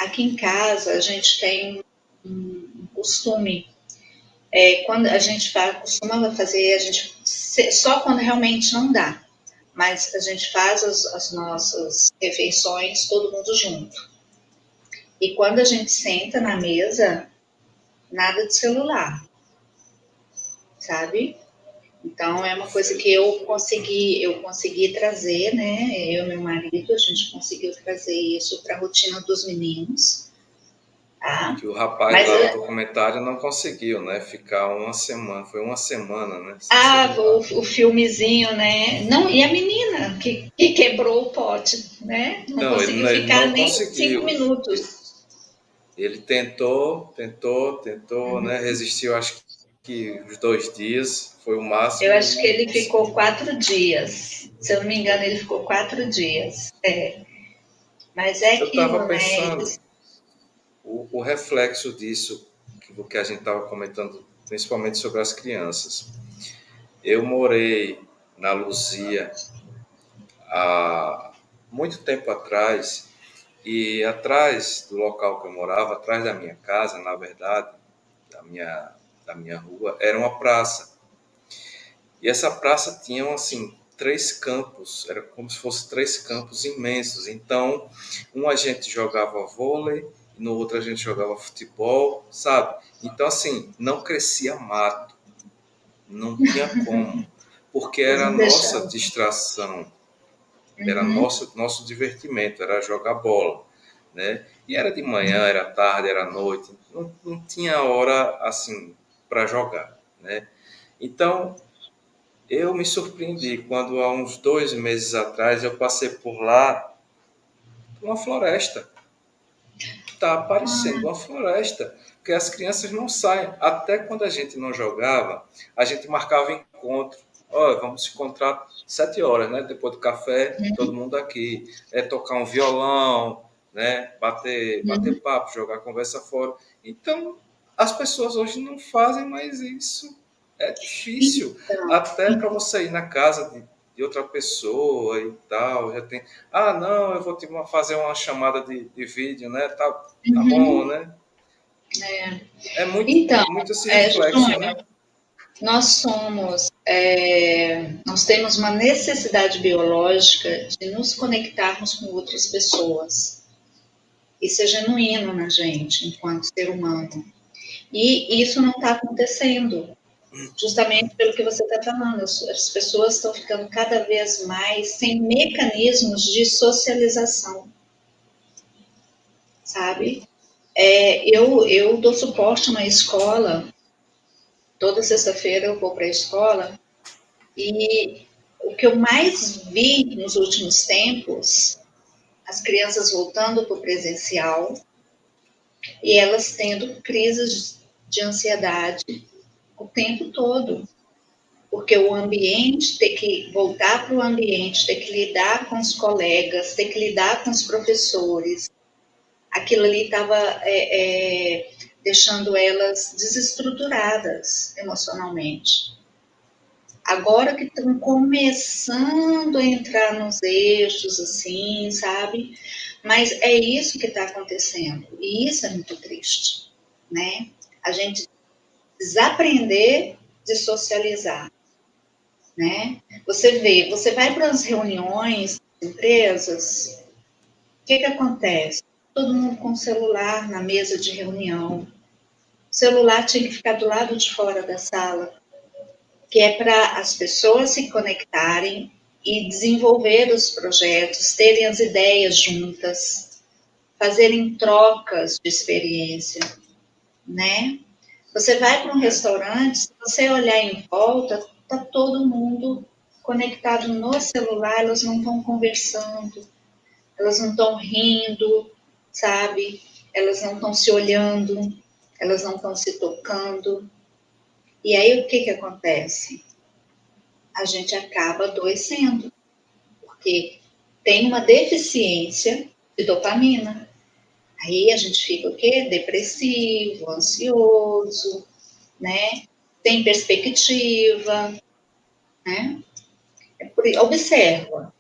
aqui em casa a gente tem um costume, quando a gente costuma fazer, a gente só quando realmente não dá, mas a gente faz as nossas refeições todo mundo junto. E quando a gente senta na mesa, nada de celular, sabe? Então é uma coisa que Perfeito. eu consegui trazer, né? Eu e meu marido, a gente conseguiu trazer isso para a rotina dos meninos, tá? Que o rapaz Mas lá no documentário não conseguiu, né? Ficar uma semana, foi uma semana, né? Sem celular. o filmezinho, né? Não, e a menina que quebrou o pote, né? Não Não, conseguiu ele ficar não nem cinco conseguiu. minutos. Ele tentou, né? Resistiu, acho que os 2 dias foi o Eu máximo e acho que não ele ficou conseguiu. 4 dias. Se eu não me engano, Foi. ele ficou 4 dias. Mas é Eu estava aquilo, né? pensando, o reflexo disso, do que a gente estava comentando, principalmente sobre as crianças. Eu morei na Luzia há muito tempo atrás, e atrás do local que eu morava, atrás da minha casa, na verdade, da minha, da minha rua, era uma praça. E essa praça tinha, assim, 3 campos, era como se fossem 3 campos imensos. Então, um a gente jogava vôlei, no outro a gente jogava futebol, sabe? Então, assim, não crescia mato, não tinha como, porque Eles era a não nossa deixavam. distração, era Uhum. nosso divertimento, era jogar bola, né? E era de manhã, era tarde, era noite, não tinha hora assim para jogar, né? Então eu me surpreendi quando há uns 2 meses atrás eu passei por lá, uma floresta. Está aparecendo uma floresta, porque as crianças não saem. Até quando a gente não jogava, a gente marcava encontro. Olha, vamos se encontrar 7 horas, né? Depois do café, todo mundo aqui. É tocar um violão, né? Bater papo, jogar conversa fora. Então, as pessoas hoje não fazem mais isso. É difícil. Então, Até para você ir na casa de outra pessoa e tal, já tem. Ah, não, eu vou fazer uma chamada de vídeo, né? Tá bom, né? É então, muito esse reflexo, Júnior, né? nós temos uma necessidade biológica de nos conectarmos com outras pessoas. Isso é genuíno na gente, enquanto ser humano. E isso não está acontecendo. Justamente pelo que você está falando, as pessoas estão ficando cada vez mais sem mecanismos de socialização, sabe? Eu dou suporte na escola, toda sexta-feira eu vou para a escola, e o que eu mais vi nos últimos tempos, as crianças voltando para o presencial e elas tendo crises de ansiedade o tempo todo. Porque o ambiente, ter que voltar para o ambiente, ter que lidar com os colegas, ter que lidar com os professores, aquilo ali estava deixando elas desestruturadas emocionalmente. Agora que estão começando a entrar nos eixos, assim, sabe? Mas é isso que está acontecendo. E isso é muito triste, né? A gente desaprender de socializar, né? Você vê, você vai para as reuniões, empresas, o que acontece? Todo mundo com celular na mesa de reunião. O celular tinha que ficar do lado de fora da sala, que é para as pessoas se conectarem e desenvolver os projetos, terem as ideias juntas, fazerem trocas de experiência, né? Você vai para um restaurante, se você olhar em volta, tá todo mundo conectado no celular, elas não estão conversando, elas não estão rindo, sabe? Elas não estão se olhando, elas não estão se tocando. E aí o que que acontece? A gente acaba adoecendo, porque tem uma deficiência de dopamina. Aí a gente fica o quê? Depressivo, ansioso, né? Sem perspectiva, né? Observa.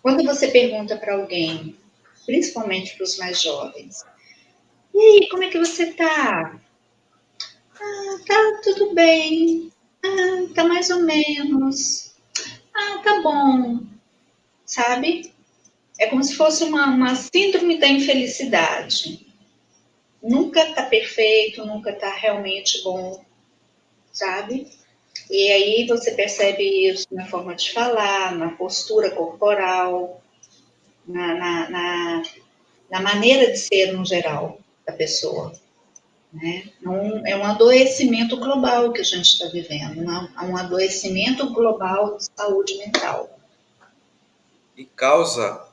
Quando você pergunta para alguém, principalmente para os mais jovens, e aí, como é que você tá? Ah, tá tudo bem. Ah, tá mais ou menos. Ah, tá bom. Sabe? É como se fosse uma síndrome da infelicidade. Nunca tá perfeito, nunca tá realmente bom, sabe? E aí você percebe isso na forma de falar, na postura corporal, na maneira de ser no geral da pessoa. Né? É um adoecimento global que a gente está vivendo, um adoecimento global de saúde mental. E causa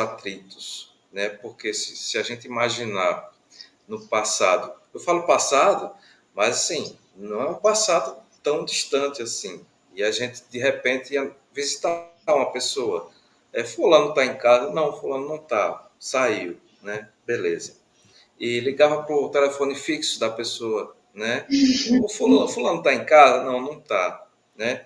atritos, né? Porque se a gente imaginar no passado, eu falo passado, mas assim, não é um passado tão distante assim. E a gente de repente ia visitar uma pessoa, fulano está em casa? Não, fulano não está, saiu, né? Beleza. E ligava para o telefone fixo da pessoa, né? O fulano está em casa? Não, não está, né?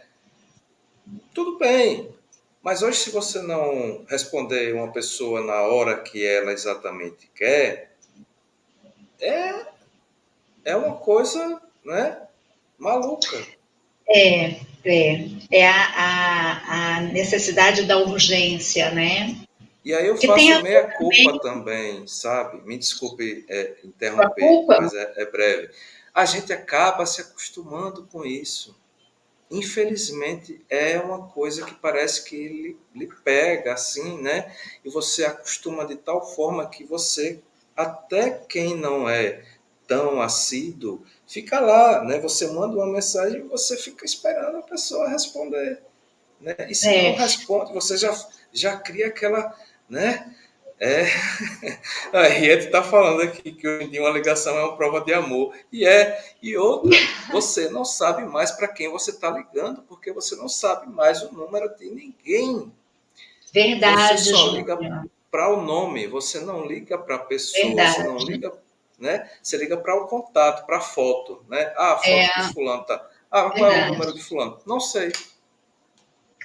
Tudo bem, mas hoje, se você não responder uma pessoa na hora que ela exatamente quer, é uma coisa, né, maluca. É a necessidade da urgência, né? E aí eu Que tem faço a ver meia-culpa também, sabe? Me desculpe com a interromper, culpa. mas é breve. A gente acaba se acostumando com isso. Infelizmente, é uma coisa que parece que lhe pega assim, né? E você acostuma de tal forma que você, até quem não é tão assíduo, fica lá, né? Você manda uma mensagem e você fica esperando a pessoa responder, né? E se não É, responde, você já cria aquela, né? É, a Riete está falando aqui que hoje em dia uma ligação é uma prova de amor. E outra, você não sabe mais para quem você está ligando, porque você não sabe mais o número de ninguém. Você verdade, só liga Júnior. para o nome, você não liga para a pessoa, você não Verdade. liga, né? Você liga para o contato, para a foto, né? Ah, a É foto de fulano tá. Ah, qual é o verdade. número de fulano? Não sei,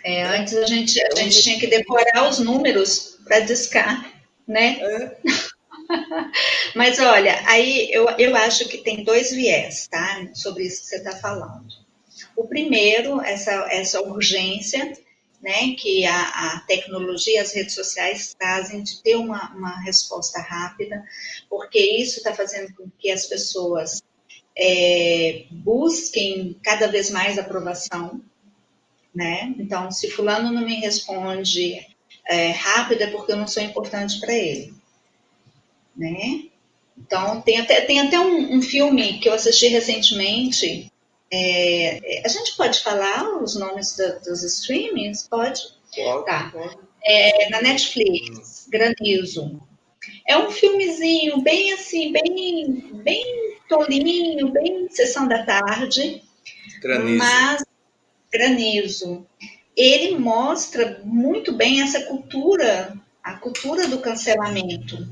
né? Antes a gente Então, tinha que decorar os números para discar, né? é, Mas olha, aí eu acho que tem dois viés, tá? Sobre isso que você está falando. O primeiro, essa urgência, né, que a tecnologia, as redes sociais trazem de ter uma resposta rápida, porque isso está fazendo com que as pessoas busquem cada vez mais aprovação, né? Então, se fulano não me responde rápido, é porque eu não sou importante para ele, né? Então, tem até um filme que eu assisti recentemente. A gente pode falar os nomes dos streamings? Pode? Pode, Tá. pode. Na Netflix, Granizo. É um filmezinho bem assim, bem tolinho, bem sessão da tarde, Granizo. mas Granizo. Ele mostra muito bem essa cultura, a cultura do cancelamento.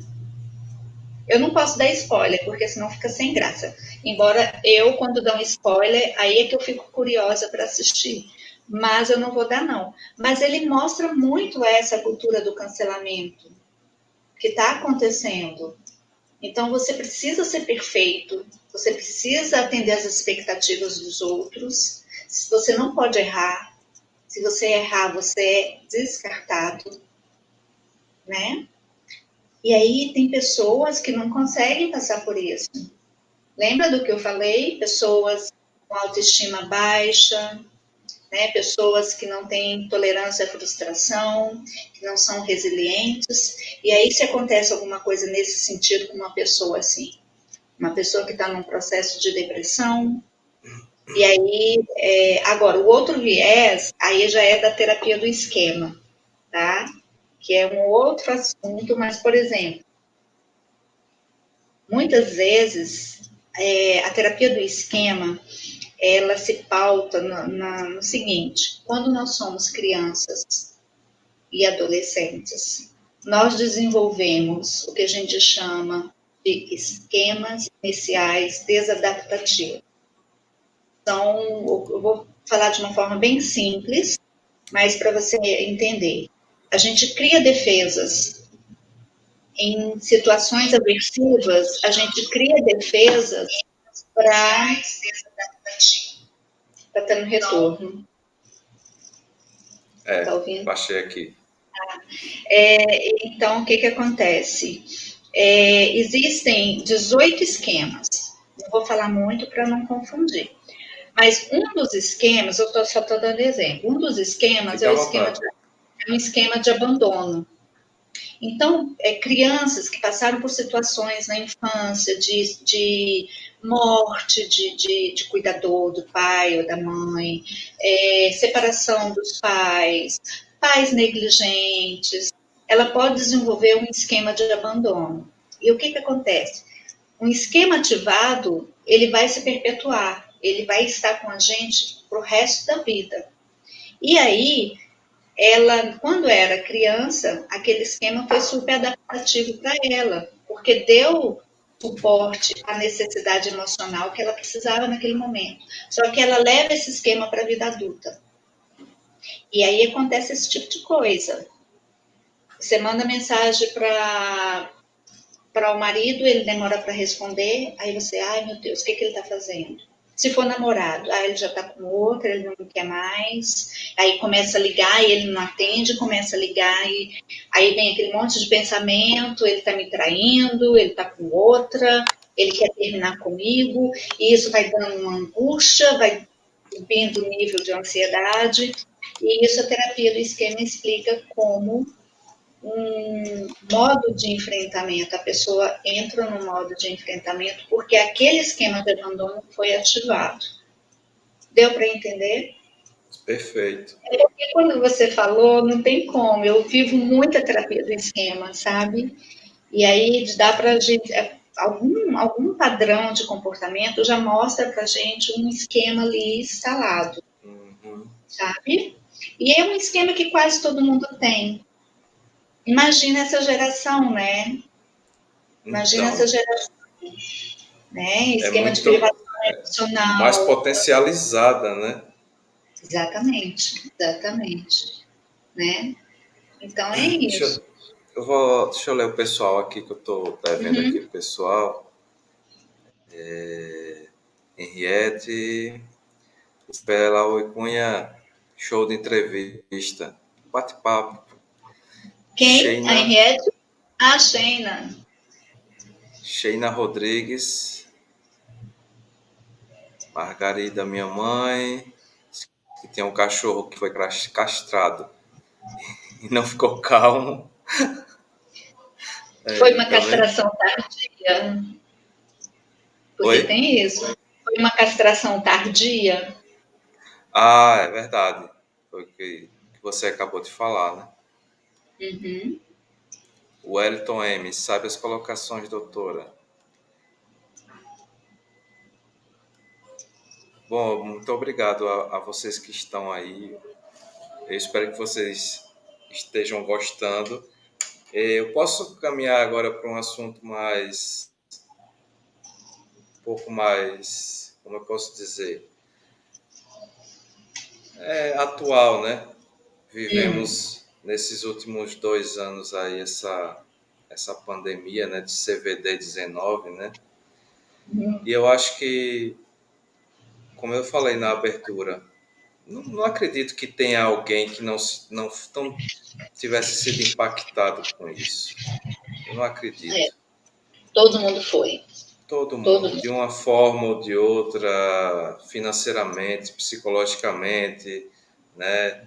Eu não posso dar spoiler, porque senão fica sem graça. Embora eu, quando dou um spoiler, aí é que eu fico curiosa para assistir. Mas eu não vou dar, não. Mas ele mostra muito essa cultura do cancelamento que está acontecendo. Então você precisa ser perfeito, você precisa atender às expectativas dos outros. Você não pode errar. Se você errar, você é descartado, né? E aí tem pessoas que não conseguem passar por isso. Lembra do que eu falei? Pessoas com autoestima baixa, né? Pessoas que não têm tolerância à frustração, que não são resilientes. E aí, se acontece alguma coisa nesse sentido com uma pessoa assim, uma pessoa que está num processo de depressão, e aí, agora, o outro viés, aí já é da terapia do esquema, tá? Que é um outro assunto, mas, por exemplo, muitas vezes a terapia do esquema ela se pauta no seguinte: quando nós somos crianças e adolescentes, nós desenvolvemos o que a gente chama de esquemas iniciais desadaptativos. Então, eu vou falar de uma forma bem simples, mas para você entender. A gente cria defesas em situações aversivas, a gente cria defesas para estar no retorno. Tá ouvindo? Baixei aqui. Então, o que acontece? Existem 18 esquemas. Não vou falar muito para não confundir. Mas um dos esquemas, só estou dando exemplo, um dos esquemas Fica é à é vontade. um esquema de abandono. Então, crianças que passaram por situações na infância de morte de cuidador, do pai ou da mãe, separação dos pais, pais negligentes, ela pode desenvolver um esquema de abandono. E o que acontece? Um esquema ativado, ele vai se perpetuar, ele vai estar com a gente pro resto da vida. E aí, ela, quando era criança, aquele esquema foi super adaptativo para ela, porque deu suporte à necessidade emocional que ela precisava naquele momento. Só que ela leva esse esquema para a vida adulta. E aí acontece esse tipo de coisa. Você manda mensagem para o marido, ele demora para responder, aí você, ai meu Deus, o que ele está fazendo? Se for namorado, aí ele já está com outra, ele não quer mais, aí começa a ligar e ele não atende, começa a ligar e aí vem aquele monte de pensamento, ele está me traindo, ele está com outra, ele quer terminar comigo, e isso vai dando uma angústia, vai subindo o nível de ansiedade, e isso a terapia do esquema explica como um modo de enfrentamento. A pessoa entra no modo de enfrentamento porque aquele esquema de abandono foi ativado. Deu para entender? Perfeito. É porque quando você falou, não tem como. Eu vivo muita terapia do esquema, sabe? E aí dá para a gente. Algum padrão de comportamento já mostra para a gente um esquema ali instalado, sabe? E é um esquema que quase todo mundo tem. Imagina essa geração, né? Imagina Então, essa geração, né? é Esquema de muito privação mais emocional. potencializada, né? Exatamente, exatamente, né? Então é isso. Deixa eu ler o pessoal aqui que eu estou vendo aqui o pessoal. Henriette, Bela Oi Cunha, show de entrevista, bate-papo. Quem? A Henriette? A Sheina. Sheina Rodrigues. Margarida, minha mãe, que tem um cachorro que foi castrado e não ficou calmo. Foi uma Tá vendo? castração tardia, porque Oi? tem isso. Foi uma castração tardia. Ah, é verdade. Foi o que você acabou de falar, né? Uhum. O Wellington M. Sabe as colocações, doutora? Bom, muito obrigado a vocês que estão aí. Eu espero que vocês estejam gostando. Eu posso caminhar agora para um assunto um pouco mais, como eu posso dizer, atual, né? Hum. Vivemos nesses últimos 2 anos aí essa pandemia, né, de CVD-19, né? Uhum. E eu acho que, como eu falei na abertura, não acredito que tenha alguém que não tivesse sido impactado com isso. Eu não É, acredito. todo mundo foi. Todo Todo mundo, mundo. de uma forma ou de outra, financeiramente, psicologicamente, né?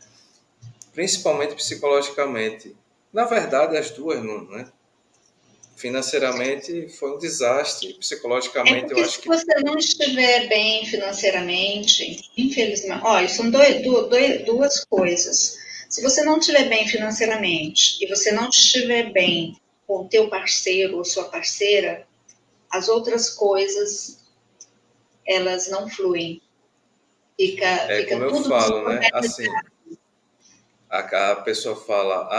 Principalmente psicologicamente. Na verdade, as duas, não, né? Financeiramente foi um desastre, É psicologicamente eu porque acho se que você não estiver bem financeiramente, infelizmente, olha, são duas coisas. Se você não estiver bem financeiramente e você não estiver bem com o teu parceiro ou sua parceira, as outras coisas, elas não fluem. é como Fica eu tudo falo, né? desorganizado. Assim, a pessoa fala,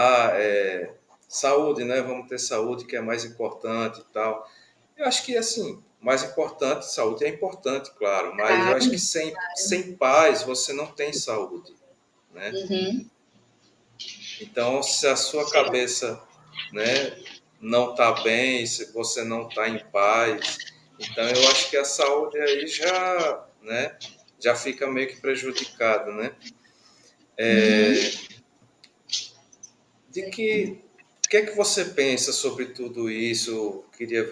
saúde, né? Vamos ter saúde que é mais importante e tal. Eu acho que, assim, mais importante, saúde é importante, claro, mas eu acho que sem paz você não tem saúde, né? Uhum, Então, se a sua cabeça, né, não está bem, se você não está em paz, então eu acho que a saúde aí já, né, já fica meio que prejudicada, né? uhum. De que o que é que você pensa sobre tudo isso? Queria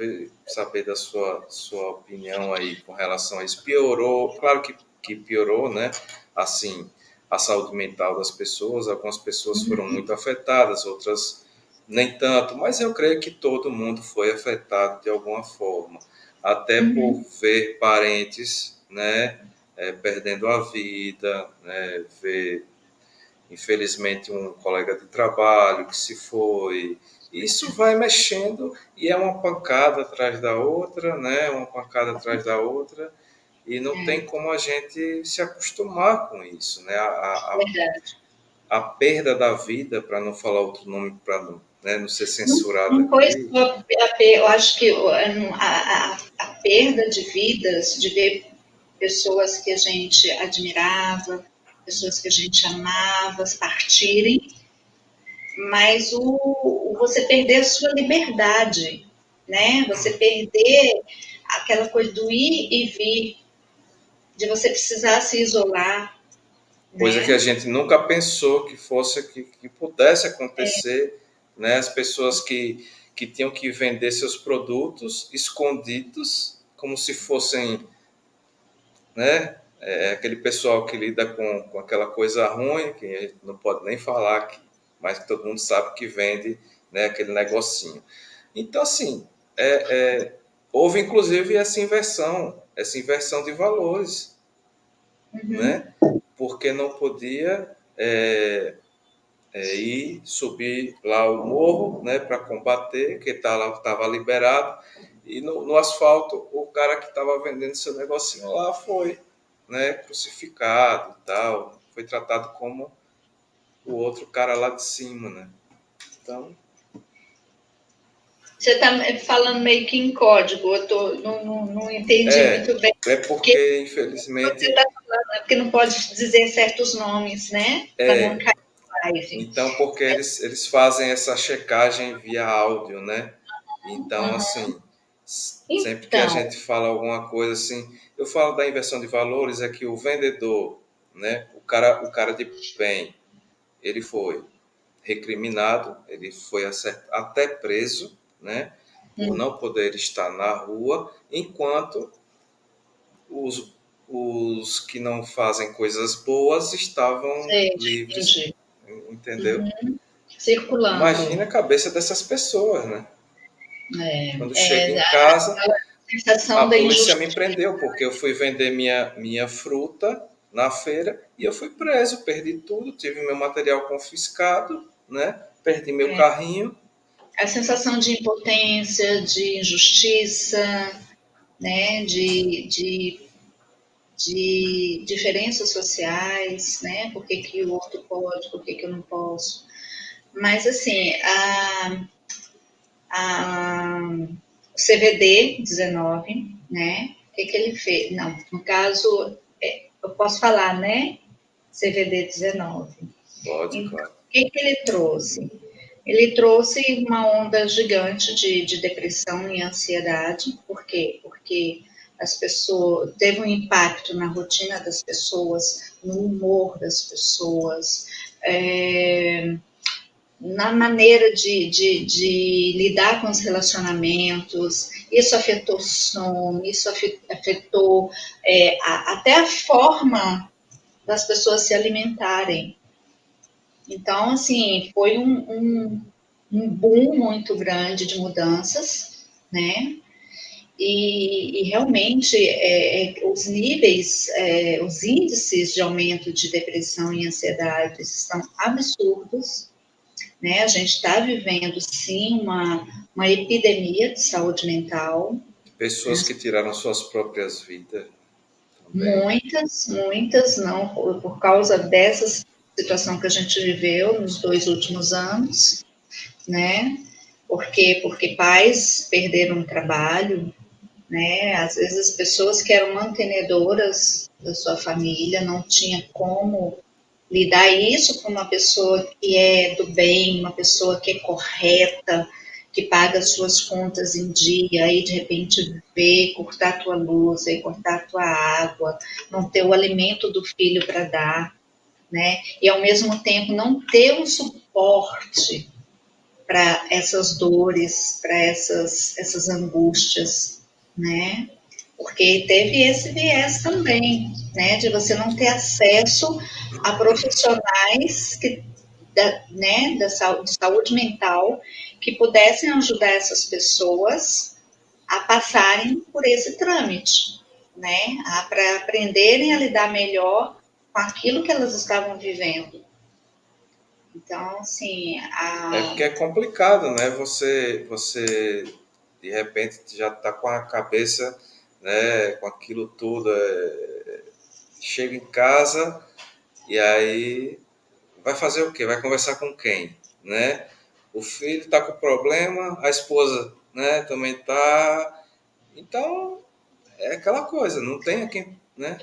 saber da sua opinião aí com relação a isso. Piorou, claro que piorou, né? Assim, a saúde mental das pessoas. Algumas pessoas foram muito afetadas, outras nem tanto, mas eu creio que todo mundo foi afetado de alguma forma, até por Uhum. ver parentes, né, perdendo a vida, né, ver infelizmente um colega de trabalho que se foi. Isso vai mexendo e é uma pancada atrás da outra, né? Uma pancada atrás da outra e não tem como a gente se acostumar com isso, né? Verdade. A perda da vida, para não falar outro nome, para não, né, não ser Não, censurado não foi aqui, só eu acho que a perda de vidas, de ver pessoas que a gente admirava, pessoas que a gente amava partirem, mas você perder a sua liberdade, né? Você perder aquela coisa do ir e vir, de você precisar se isolar, coisa que a né? gente nunca pensou que fosse que pudesse acontecer, né? As pessoas que tinham que vender seus produtos escondidos como se fossem, né? Aquele pessoal que lida com aquela coisa ruim que a gente não pode nem falar, mas que todo mundo sabe que vende, né? Aquele negocinho. Então assim, houve inclusive essa inversão de valores, Uhum. né? Porque não podia ir subir lá o morro, né, para combater, que estava liberado, e no asfalto o cara que estava vendendo seu negocinho lá foi, né, crucificado e tal, foi tratado como o outro cara lá de cima, né? Então, Você está falando meio que em código, não entendi muito bem. é Porque porque você infelizmente está falando, é porque não pode dizer certos nomes, né? Para não cair na live. então porque eles fazem essa checagem via áudio, né? Então, assim, sempre que a Então, gente fala alguma coisa assim, eu falo da inversão de valores, é que o vendedor, né, o cara de bem, ele foi recriminado, ele foi até preso, né, por não poder estar na rua, enquanto os, os que não fazem coisas boas estavam livres, Entendi. entendeu? Circulando. Imagina a cabeça dessas pessoas, né? Quando chego É em a casa, a sensação da polícia me injustiça. prendeu porque eu fui vender minha fruta na feira e eu fui preso, perdi tudo, tive meu material confiscado, né? Perdi meu carrinho. A sensação de impotência, de injustiça, né? De diferenças sociais, né? Por que, que o outro pode, por que, que eu não posso? Mas, assim, o CVD-19, né? O que, que ele fez? Não, no caso, eu posso falar, né? CVD-19. Pode, Então, claro. o que, que ele trouxe? Ele trouxe uma onda gigante de depressão e ansiedade. Por quê? Porque as pessoas teve um impacto na rotina das pessoas, no humor das pessoas, na maneira de lidar com os relacionamentos. Isso afetou o sono, isso afetou até a forma das pessoas se alimentarem. Então, assim, foi um boom muito grande de mudanças, né? E realmente os níveis, os índices de aumento de depressão e ansiedade estão absurdos, né? A gente está vivendo, sim, uma epidemia de saúde mental. Pessoas que tiraram suas próprias vidas também. Muitas não, por causa dessa situação que a gente viveu nos 2 últimos anos, né? Por quê? Porque pais perderam o trabalho, né? Às vezes as pessoas que eram mantenedoras da sua família não tinha como lidar isso com uma pessoa que é do bem, uma pessoa que é correta, que paga suas contas em dia, aí de repente vê cortar a tua luz, aí cortar a tua água, não ter o alimento do filho para dar, né? E ao mesmo tempo não ter um suporte para essas dores, para essas angústias, né? Porque teve esse viés também, né? De você não ter acesso a profissionais de saúde mental que pudessem ajudar essas pessoas a passarem por esse trâmite, né? Para aprenderem a lidar melhor com aquilo que elas estavam vivendo. Então, assim, É porque é complicado, né? Você de repente já está com a cabeça, né, com aquilo tudo, chega em casa e aí vai fazer o quê? Vai conversar com quem, né? O filho está com problema, a esposa, né, também está. Então é aquela coisa, não tem a quem, né?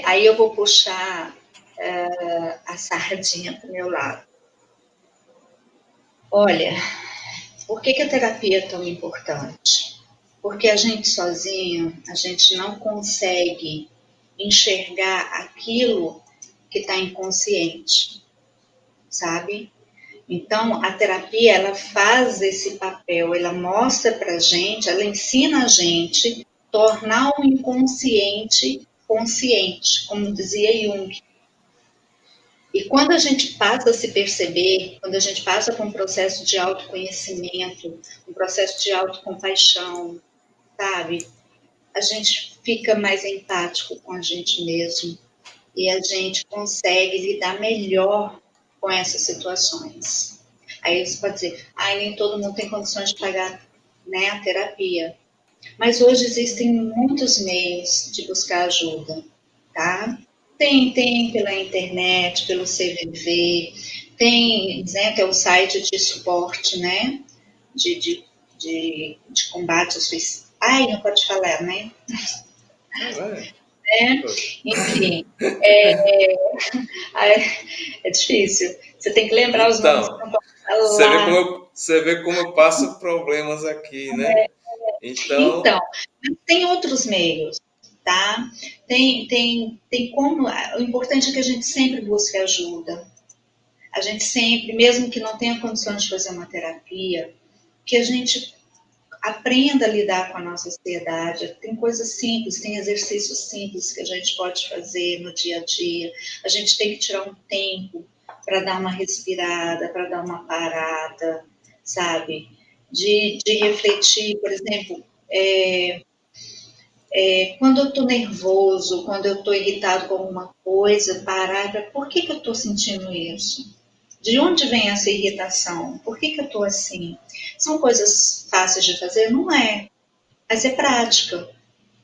aí eu vou puxar a sardinha para o meu lado. Olha, por que a terapia é tão importante? Porque a gente sozinho, a gente não consegue enxergar aquilo que está inconsciente, sabe? Então, a terapia, ela faz esse papel, ela mostra pra gente, ela ensina a gente tornar o inconsciente consciente, como dizia Jung. E quando a gente passa a se perceber, quando a gente passa por um processo de autoconhecimento, um processo de autocompaixão, sabe? A gente fica mais empático com a gente mesmo e a gente consegue lidar melhor com essas situações. Aí você pode dizer, nem todo mundo tem condições de pagar, né, a terapia. Mas hoje existem muitos meios de buscar ajuda, tá? Tem pela internet, pelo CVV, tem, né, que é o site de suporte, né, de, de, de combate ao suicídio. Não pode falar, né? Enfim, é difícil. Você tem que lembrar os nomes que Então, não pode falar. você vê como eu passo problemas aqui, né? Então, Então, tem outros meios, tá? Tem como. O importante é que a gente sempre busque ajuda. A gente sempre, mesmo que não tenha condições de fazer uma terapia, que a gente aprenda a lidar com a nossa ansiedade. Tem coisas simples, tem exercícios simples que a gente pode fazer no dia a dia. A gente tem que tirar um tempo para dar uma respirada, para dar uma parada, sabe? De refletir, por exemplo, quando eu estou nervoso, quando eu estou irritado com alguma coisa, parar, por que, que eu estou sentindo isso? De onde vem essa irritação? Por que, que eu estou assim? São coisas fáceis de fazer? Não é, mas é prática.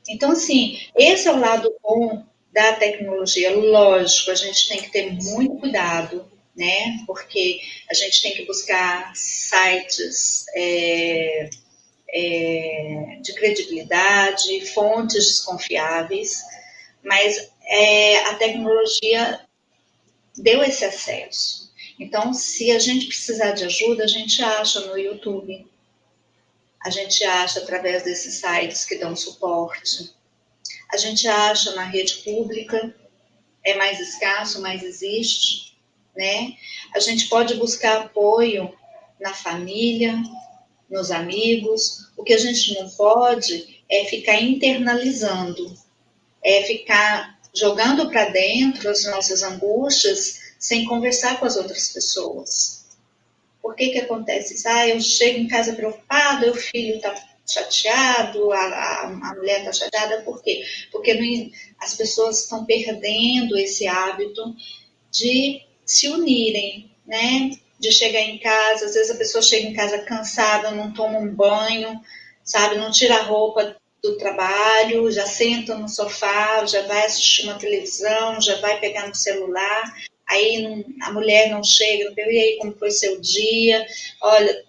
Então, assim, esse é o lado bom da tecnologia. Lógico, a gente tem que ter muito cuidado, né? Porque a gente tem que buscar sites de credibilidade, fontes desconfiáveis, mas a tecnologia deu esse acesso. Então, se a gente precisar de ajuda, a gente acha no YouTube, a gente acha através desses sites que dão suporte, a gente acha na rede pública, é mais escasso, mas existe, né? A gente pode buscar apoio na família, nos amigos. O que a gente não pode é ficar internalizando, é ficar jogando para dentro as nossas angústias sem conversar com as outras pessoas. Por que que acontece isso? Eu chego em casa preocupada, o filho está chateado, a mulher está chateada, por quê? Porque as pessoas estão perdendo esse hábito de se unirem, né? De chegar em casa, às vezes a pessoa chega em casa cansada, não toma um banho, sabe? Não tira a roupa do trabalho, já senta no sofá, já vai assistir uma televisão, já vai pegar no celular, aí a mulher não chega, e aí como foi seu dia? Olha,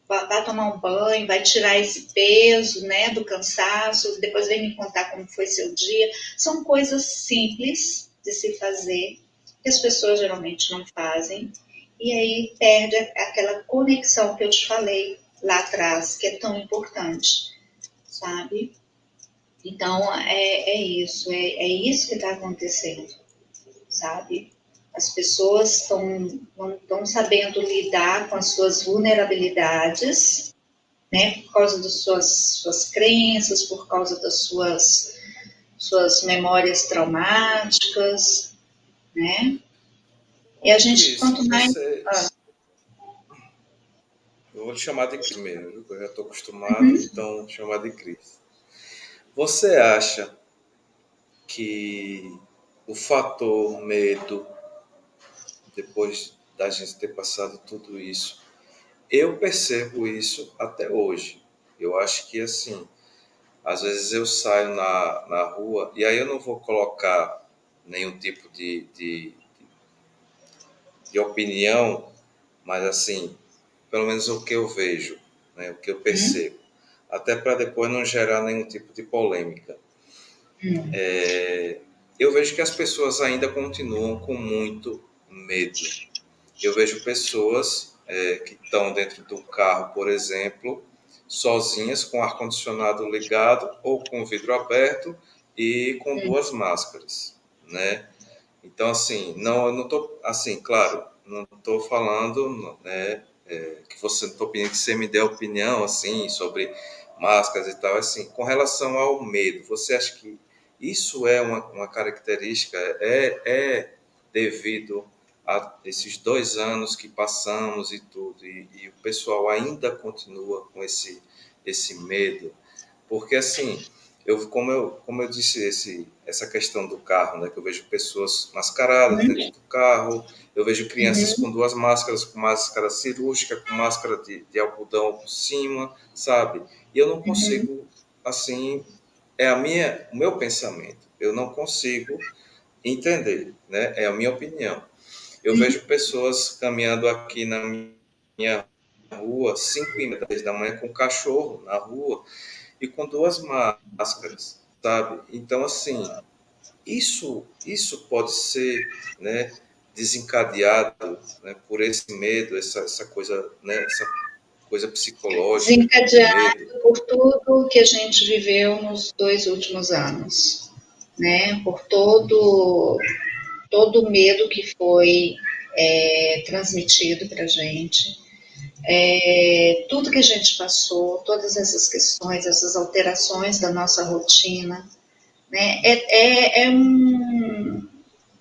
vai tomar um banho, vai tirar esse peso, né, do cansaço, depois vem me contar como foi seu dia. São coisas simples de se fazer, que as pessoas geralmente não fazem, e aí perde aquela conexão que eu te falei lá atrás, que é tão importante, sabe? Então, é isso que está acontecendo, sabe? As pessoas não estão sabendo lidar com as suas vulnerabilidades, né? Por causa das suas crenças, por causa das suas memórias traumáticas, né? E a gente, Cris, quanto mais. eu vou te chamar de Cris mesmo, viu? Eu já estou acostumado, então vou te chamar de Cris. Você acha que o fator medo, depois da gente ter passado tudo isso, eu percebo isso até hoje. Eu acho que, assim, às vezes eu saio na rua, e aí eu não vou colocar nenhum tipo de opinião, mas, assim, pelo menos o que eu vejo, né, o que eu percebo, até para depois não gerar nenhum tipo de polêmica. Eu vejo que as pessoas ainda continuam com muito medo. Eu vejo pessoas que estão dentro do carro, por exemplo, sozinhas, com o ar-condicionado ligado ou com o vidro aberto e com duas máscaras, né? Então, assim, eu não estou, assim, claro, não estou falando, né, que você não estou pedindo que você me dê opinião, assim, sobre máscaras e tal, assim, com relação ao medo, você acha que isso é uma característica, é devido a esses 2 anos que passamos e tudo, e o pessoal ainda continua com esse medo? Porque, assim, como eu disse, essa questão do carro, né, que eu vejo pessoas mascaradas dentro do carro, eu vejo crianças com duas máscaras, com máscara cirúrgica, com máscara de algodão por cima, sabe? E eu não consigo, assim, o meu pensamento, eu não consigo entender, né? É a minha opinião. Eu vejo pessoas caminhando aqui na minha rua, 5h30 da manhã, com um cachorro na rua, e com duas máscaras, sabe? Então, assim, isso pode ser, né, desencadeado, né, por esse medo, essa coisa, né, essa coisa psicológica do Desencadeado medo. por tudo que a gente viveu nos 2 últimos anos, né? Por todo o medo que foi transmitido para a gente, tudo que a gente passou, todas essas questões, essas alterações da nossa rotina, né?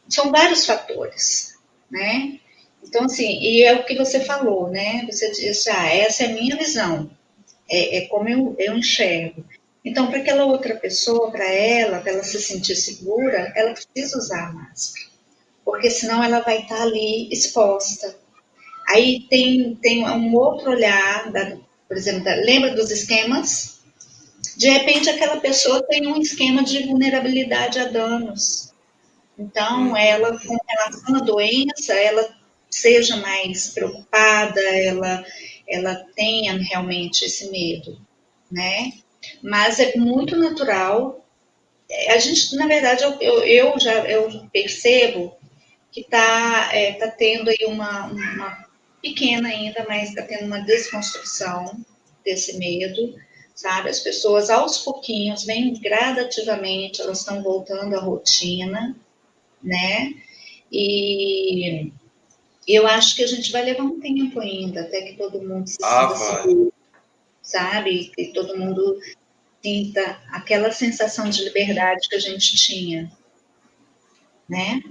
São vários fatores, né? Então, assim, e é o que você falou, né? Você disse, essa é a minha visão, é como eu enxergo. Então, para aquela outra pessoa, para ela se sentir segura, ela precisa usar a máscara, porque senão ela vai estar ali exposta. Aí tem um outro olhar, por exemplo, lembra dos esquemas? De repente, aquela pessoa tem um esquema de vulnerabilidade a danos. Então, Uhum. ela, com relação à doença, ela seja mais preocupada, ela tenha realmente esse medo, né? Mas é muito natural. A gente, na verdade, eu percebo que tá tendo aí uma pequena ainda, mas está tendo uma desconstrução desse medo, sabe? As pessoas, aos pouquinhos, bem gradativamente, elas estão voltando à rotina, né? E eu acho que a gente vai levar um tempo ainda, até que todo mundo se sinta Vai. seguro, sabe? Que todo mundo sinta aquela sensação de liberdade que a gente tinha, né?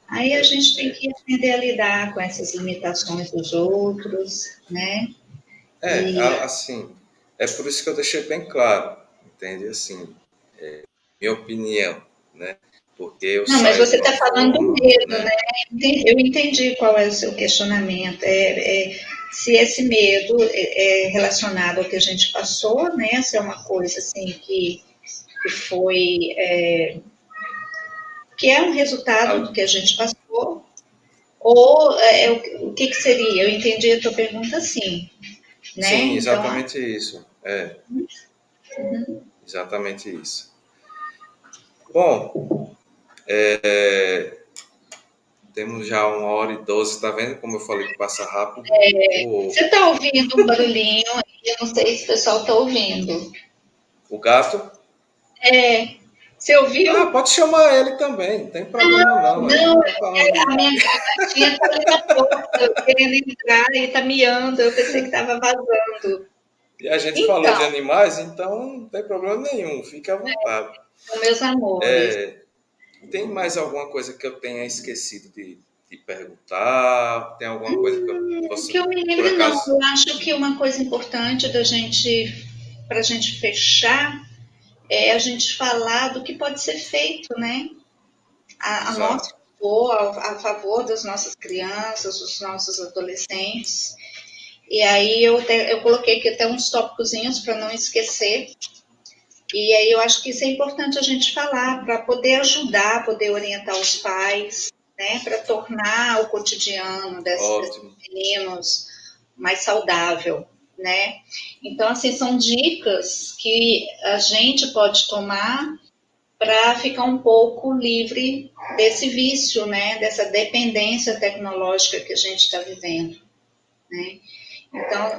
Aí a gente tem que aprender a lidar com essas limitações dos outros, né? E Assim, é por isso que eu deixei bem claro, entende? Assim, minha opinião, né? Porque eu não, mas saio de você uma está falando do forma, medo, né? né? Eu entendi qual é o seu questionamento. Se esse medo é relacionado ao que a gente passou, né? Se é uma coisa assim que foi que é um resultado do que a gente passou, ou o que seria? Eu entendi a tua pergunta assim, né? Sim, Então, exatamente isso. Exatamente isso. Bom, temos já 1h12, tá vendo como eu falei que passa rápido? você está ouvindo um barulhinho? Eu não sei se o pessoal está ouvindo. O gato. Você ouviu? Pode chamar ele também, não tem problema não. A gente Não, não tá falando a de. minha gatinha está ali na porta, querendo entrar e está miando. Eu pensei que estava vazando. E a gente falou de Então, animais, então não tem problema nenhum, fique à vontade. meus amores, Tem mais alguma coisa que eu tenha esquecido de perguntar? Tem alguma coisa que você, que eu me por lembre, não. acaso. Eu acho que uma coisa importante para a gente fechar, é a gente falar do que pode ser feito, né? A nosso Exato. favor, a favor das nossas crianças, dos nossos adolescentes. E aí eu coloquei aqui até uns tópicozinhos para não esquecer. E aí eu acho que isso é importante a gente falar para poder ajudar, poder orientar os pais, né, para tornar o cotidiano desses Ótimo. meninos mais saudável, né? Então, assim, são dicas que a gente pode tomar para ficar um pouco livre desse vício, né, dessa dependência tecnológica que a gente está vivendo, né? Então,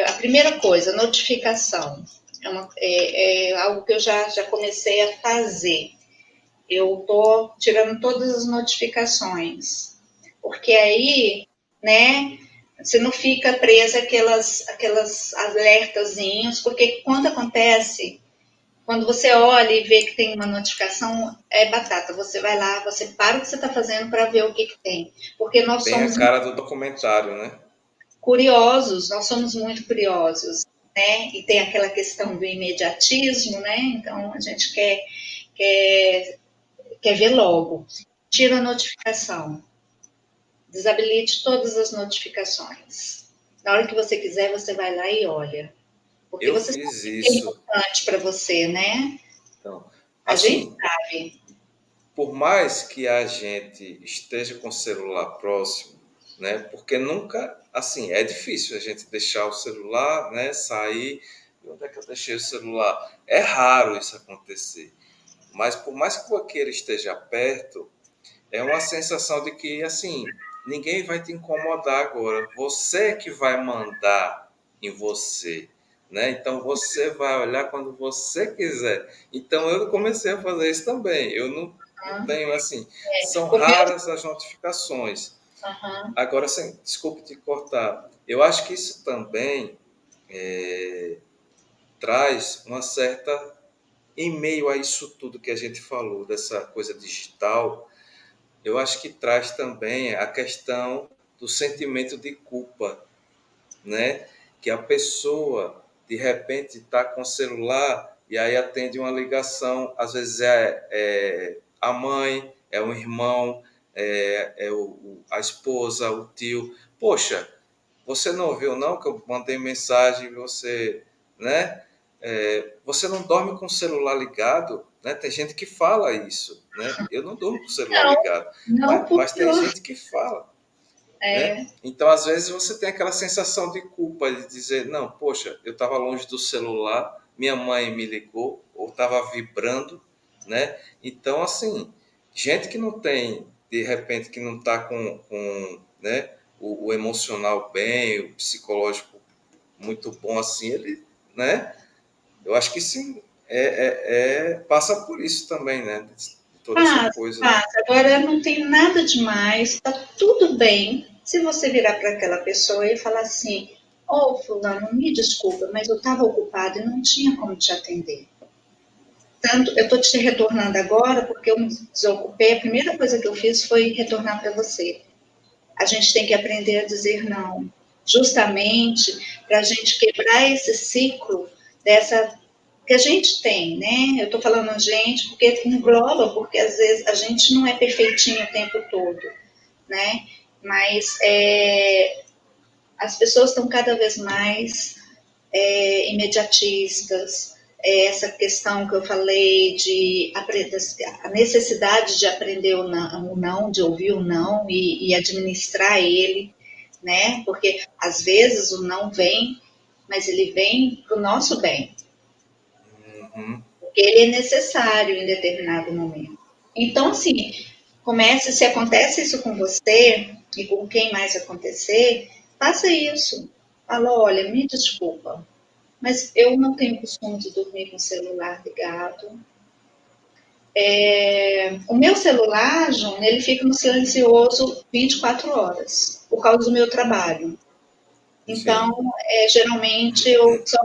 a primeira coisa, notificação. É algo que eu já comecei a fazer. Eu estou tirando todas as notificações, porque aí, né, você não fica presa aquelas alertazinhos, porque quando acontece, quando você olha e vê que tem uma notificação, é batata. Você vai lá, você para o que você está fazendo para ver o que tem. Porque nós Bem a somos cara do documentário, né? curiosos, nós somos muito curiosos, né? E tem aquela questão do imediatismo, né? Então a gente quer, quer ver logo. Tira a notificação, desabilite todas as notificações. Na hora que você quiser, você vai lá e olha. Porque Eu você fiz sabe que é isso. importante para você, né? Então, A gente assim, sabe. por mais que a gente esteja com o celular próximo, né? Porque nunca, assim, é difícil a gente deixar o celular, né? Sair. E onde é que eu deixei o celular? É raro isso acontecer. Mas por mais que o aquele esteja perto, é uma sensação de que, assim, ninguém vai te incomodar agora. Você é que vai mandar em você, né? Então você vai olhar quando você quiser. Então eu comecei a fazer isso também. Eu não tenho assim, são O meu, raras as notificações. uhum, Agora, assim, desculpe te cortar. eu acho que isso também traz uma certa, em meio a isso tudo que a gente falou, dessa coisa digital, eu acho que traz também a questão do sentimento de culpa, né? Que a pessoa, de repente, está com o celular e aí atende uma ligação, às vezes é a mãe, é um irmão, a esposa, o tio. Poxa, você não ouviu não que eu mandei mensagem, você, né? Você não dorme com o celular ligado, né? Tem gente que fala isso, né? Eu não durmo com o celular Não, ligado, não, mas porque tem gente que fala, né? é, Então, às vezes, você tem aquela sensação de culpa de dizer, não, poxa, eu estava longe do celular, minha mãe me ligou, ou estava vibrando, né? Então, assim, gente que não tem, de repente, que não está né, o emocional bem, o psicológico muito bom assim, ele, né? Eu acho que sim, passa por isso também, né? Toda essa passa, coisa. passa. Agora não tem nada demais, tá tudo bem. Se você virar para aquela pessoa e falar assim, ô fulano, me desculpa, mas eu estava ocupado e não tinha como te atender. Tanto, eu estou te retornando agora porque eu me desocupei. A primeira coisa que eu fiz foi retornar para você. A gente tem que aprender a dizer não, justamente para a gente quebrar esse ciclo dessa que a gente tem, né? Eu estou falando a gente porque engloba, porque às vezes a gente não é perfeitinho o tempo todo, né? Mas as pessoas estão cada vez mais imediatistas, essa questão que eu falei de a necessidade de aprender o não, de ouvir o não e administrar ele, né? Porque às vezes o não vem, mas ele vem para o nosso bem, Uhum. porque ele é necessário em determinado momento. Então, assim, comece, se acontece isso com você e com quem mais acontecer, faça isso. Fala, olha, me desculpa, mas eu não tenho costume de dormir com o celular ligado. O meu celular, João, ele fica no silencioso 24 horas, por causa do meu trabalho. Então, Sim, geralmente eu só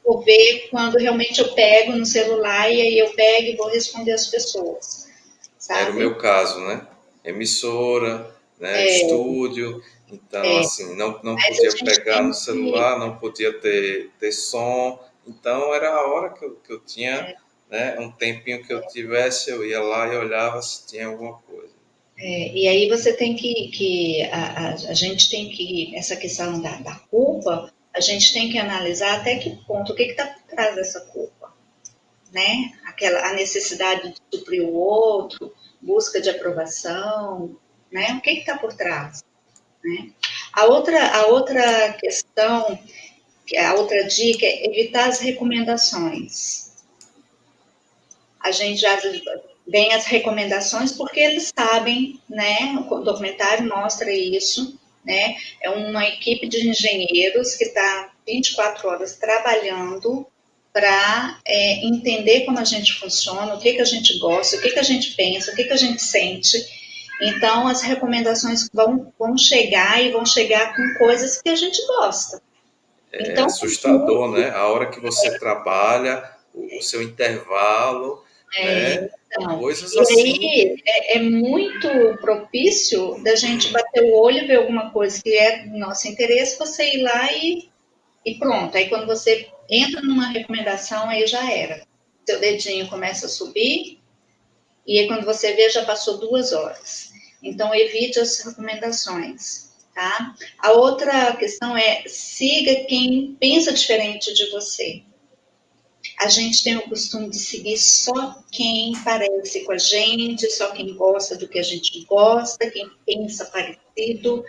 vou ver quando realmente eu pego no celular e aí eu pego e vou responder as pessoas, era o sabe? meu caso, né? Emissora, né? Estúdio, então assim, não Mas a podia gente pegar tem no que. celular, não podia ter som, então era a hora que eu tinha, né? Um tempinho que eu tivesse, eu ia lá e olhava se tinha alguma coisa. E aí você tem a gente tem que, essa questão da culpa, a gente tem que analisar até que ponto, o que está por trás dessa culpa, né? A necessidade de suprir o outro, busca de aprovação, né? O que está por trás, né? A outra questão, a outra dica é evitar as recomendações. A gente já vem as recomendações porque eles sabem, né? O documentário mostra isso, né? É uma equipe de engenheiros que está 24 horas trabalhando para entender como a gente funciona, o que, que a gente gosta, o que, que a gente pensa, o que, que a gente sente. Então, as recomendações vão chegar e vão chegar com coisas que a gente gosta. É Então, assustador, né? A hora que você trabalha, o seu intervalo, né? então, Coisas e assim aí que é muito propício da gente bater o olho e ver alguma coisa que é do nosso interesse, você ir lá e pronto. Aí quando você entra numa recomendação, aí já era. Seu dedinho começa a subir, e aí quando você vê, já passou 2 horas. Então, evite as recomendações, tá? A outra questão é siga quem pensa diferente de você. A gente tem o costume de seguir só quem parece com a gente, só quem gosta do que a gente gosta, quem pensa parecido,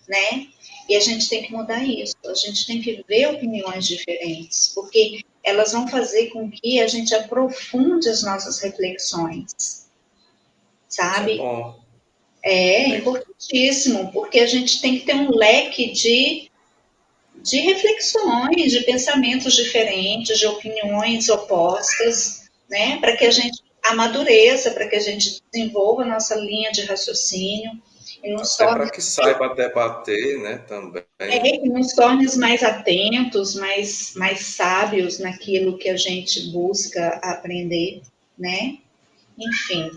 né? E a gente tem que mudar isso. A gente tem que ver opiniões diferentes, porque elas vão fazer com que a gente aprofunde as nossas reflexões, isso é sabe? bom. É Tem, importantíssimo, porque a gente tem que ter um leque de reflexões, de pensamentos diferentes, de opiniões opostas, né? Para que a gente amadureça, para que a gente desenvolva a nossa linha de raciocínio e nos Até torna, para que saiba debater, né, também. que nos torne mais atentos, mais sábios naquilo que a gente busca aprender, né? Enfim,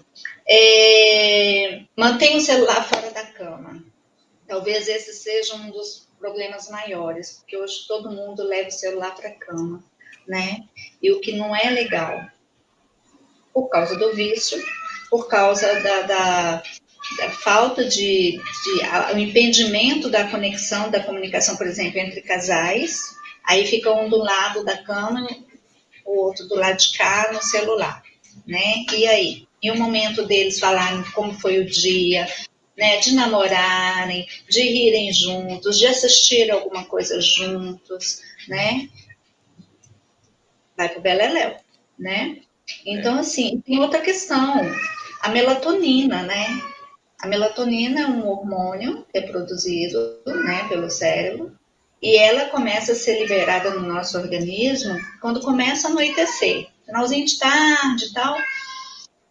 mantenha o celular fora da cama. Talvez esse seja um dos problemas maiores, porque hoje todo mundo leva o celular para a cama, né? E o que não é legal, por causa do vício, por causa da falta o impedimento da conexão, da comunicação, por exemplo, entre casais. Aí fica um do lado da cama, o outro do lado de cá no celular, né? E aí? E o momento deles falarem como foi o dia, né? De namorarem, de rirem juntos, de assistir alguma coisa juntos, né? Vai pro beleléu, né? Então, assim, tem outra questão, a melatonina, né? A melatonina é um hormônio que é produzido, né, pelo cérebro e ela começa a ser liberada no nosso organismo quando começa a anoitecer, finalzinho de tarde e tal,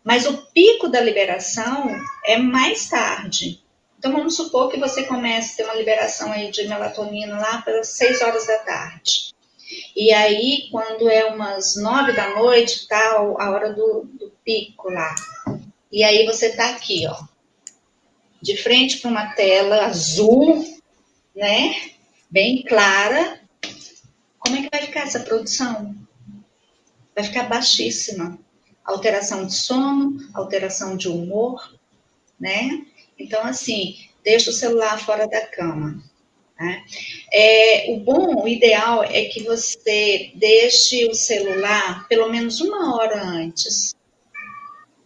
mas o pico da liberação é mais tarde. Então vamos supor que você comece a ter uma liberação aí de melatonina lá pelas 6 horas da tarde. E aí, quando é umas 9 da noite, tá a hora do pico lá. E aí você tá aqui, ó, de frente para uma tela azul, né? Bem clara. Como é que vai ficar essa produção? Vai ficar baixíssima. Alteração de sono, alteração de humor, né? Então, assim, deixa o celular fora da cama. Né? O ideal é que você deixe o celular pelo menos 1 hora antes,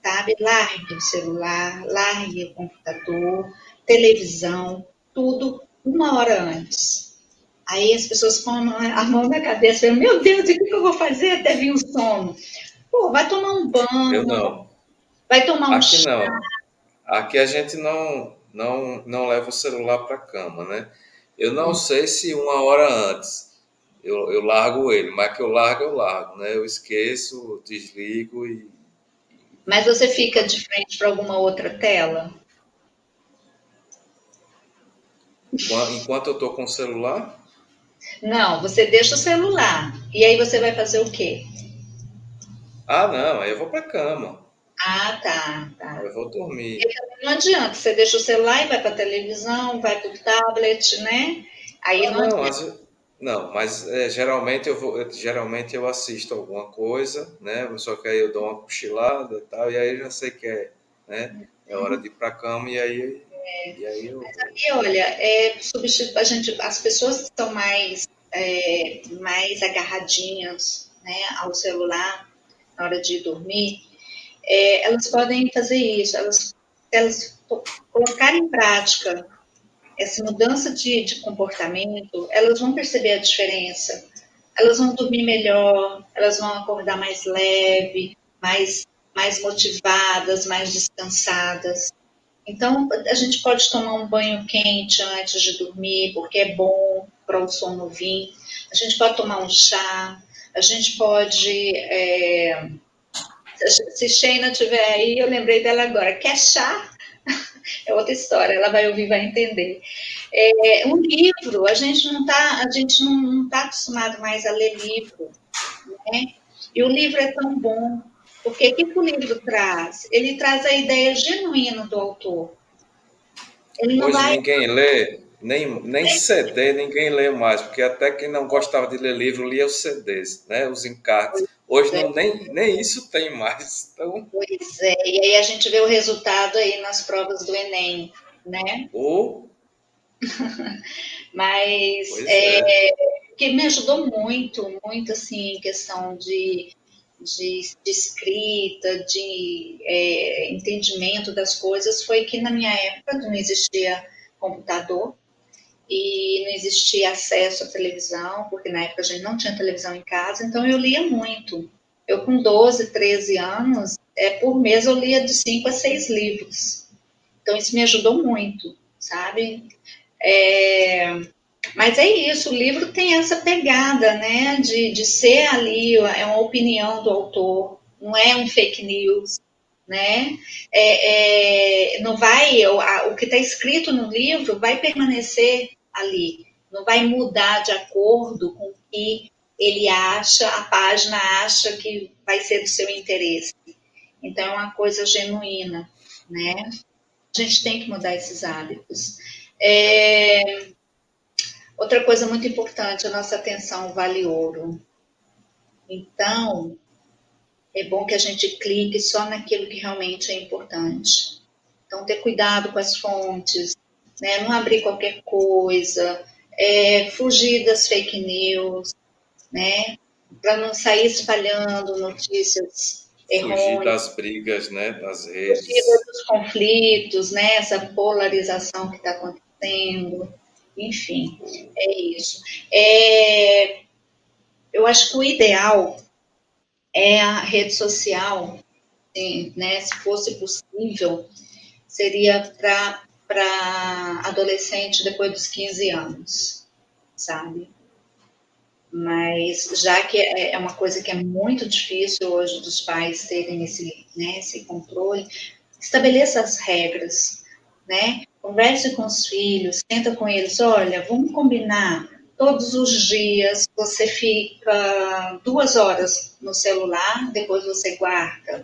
sabe? Largue o celular, largue o computador, televisão, tudo 1 hora antes. Aí as pessoas põem a mão na cabeça e falam, meu Deus, o que eu vou fazer até vir o sono? Pô, vai tomar um Eu banho, não. vai tomar um Aqui chá. não. Aqui a gente não leva o celular para a cama, né? Eu não sei se 1 hora antes eu largo ele, mas que eu largo, né? Eu esqueço, desligo e Mas você fica de frente para alguma outra tela? enquanto eu estou com o celular, Não, você deixa o celular. E aí você vai fazer o quê? não, aí eu vou para a cama, Ah, tá, aí tá. eu vou dormir. Não adianta, você deixa o celular e vai para a televisão, vai para o tablet, né? Aí não Não, adianta. não, mas geralmente eu assisto alguma coisa, né? Só que aí eu dou uma cochilada e tal, e aí eu já sei que né? É hora de ir para a cama e aí eu vou. E olha, as pessoas que estão mais agarradinhas, né, ao celular na hora de dormir, elas podem fazer isso, elas colocarem em prática essa mudança de comportamento, elas vão perceber a diferença. Elas vão dormir melhor, elas vão acordar mais leve, mais motivadas, mais descansadas. Então, a gente pode tomar um banho quente antes de dormir, porque é bom para o sono vir. A gente pode tomar um chá. A gente pode. Se Sheina estiver aí, eu lembrei dela agora. Quer chá? É outra história, ela vai ouvir, vai entender. Um livro, a gente não tá acostumado mais a ler livro, né? E o livro é tão bom, porque o que o livro traz? Ele traz a ideia genuína do autor. Ele não Hoje vai. ninguém lê, nem CD ninguém lê mais, porque até quem não gostava de ler livro lia os CDs, né? Os encartes. Hoje não, nem isso tem mais. Então, Pois é, e aí a gente vê o resultado aí nas provas do Enem, né? ou, Mas pois é. que me ajudou muito, muito assim, em questão de escrita, de entendimento das coisas, foi que na minha época não existia computador e não existia acesso à televisão, porque na época a gente não tinha televisão em casa, então eu lia muito. Eu com 12, 13 anos, por mês eu lia de 5 a 6 livros. Então isso me ajudou muito, sabe? É, mas é isso, o livro tem essa pegada, né, de ser ali, é uma opinião do autor, não é um fake news, né? Não vai, o que está escrito no livro vai permanecer ali, não vai mudar de acordo com o que ele acha, a página acha que vai ser do seu interesse. Então, é uma coisa genuína, né? A gente tem que mudar esses hábitos. Outra coisa muito importante, a nossa atenção vale ouro. Então, é bom que a gente clique só naquilo que realmente é importante. Então, ter cuidado com as fontes, né? Não abrir qualquer coisa, fugir das fake news, né? Para não sair espalhando notícias Fugir errôneas, das brigas, né, das fugir redes. dos conflitos, né? Essa polarização que está acontecendo. Enfim, é isso. Eu acho que o ideal é a rede social, né? Se fosse possível, seria para adolescente depois dos 15 anos, sabe? Mas já que é uma coisa que é muito difícil hoje dos pais terem esse controle, estabeleça as regras, né? Converse com os filhos, senta com eles, olha, vamos combinar. Todos os dias você fica 2 horas no celular, depois você guarda,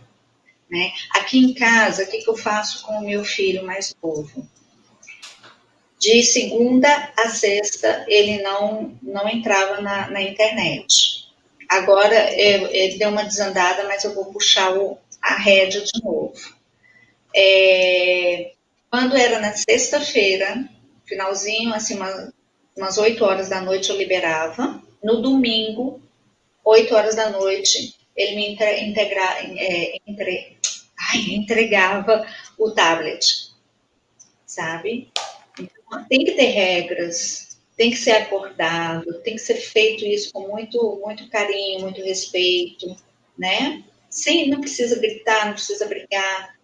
né? Aqui em casa, o que eu faço com o meu filho mais novo? De segunda a sexta, ele não entrava na internet. Agora ele deu uma desandada, mas eu vou puxar a rédea de novo. Quando era na sexta-feira, finalzinho, assim, umas 8 horas da noite eu liberava. No domingo, 8 horas da noite, ele me entregava o tablet, sabe? Tem que ter regras, tem que ser acordado, tem que ser feito isso com muito, muito carinho, muito respeito, né? Sim, não precisa gritar, não precisa brigar,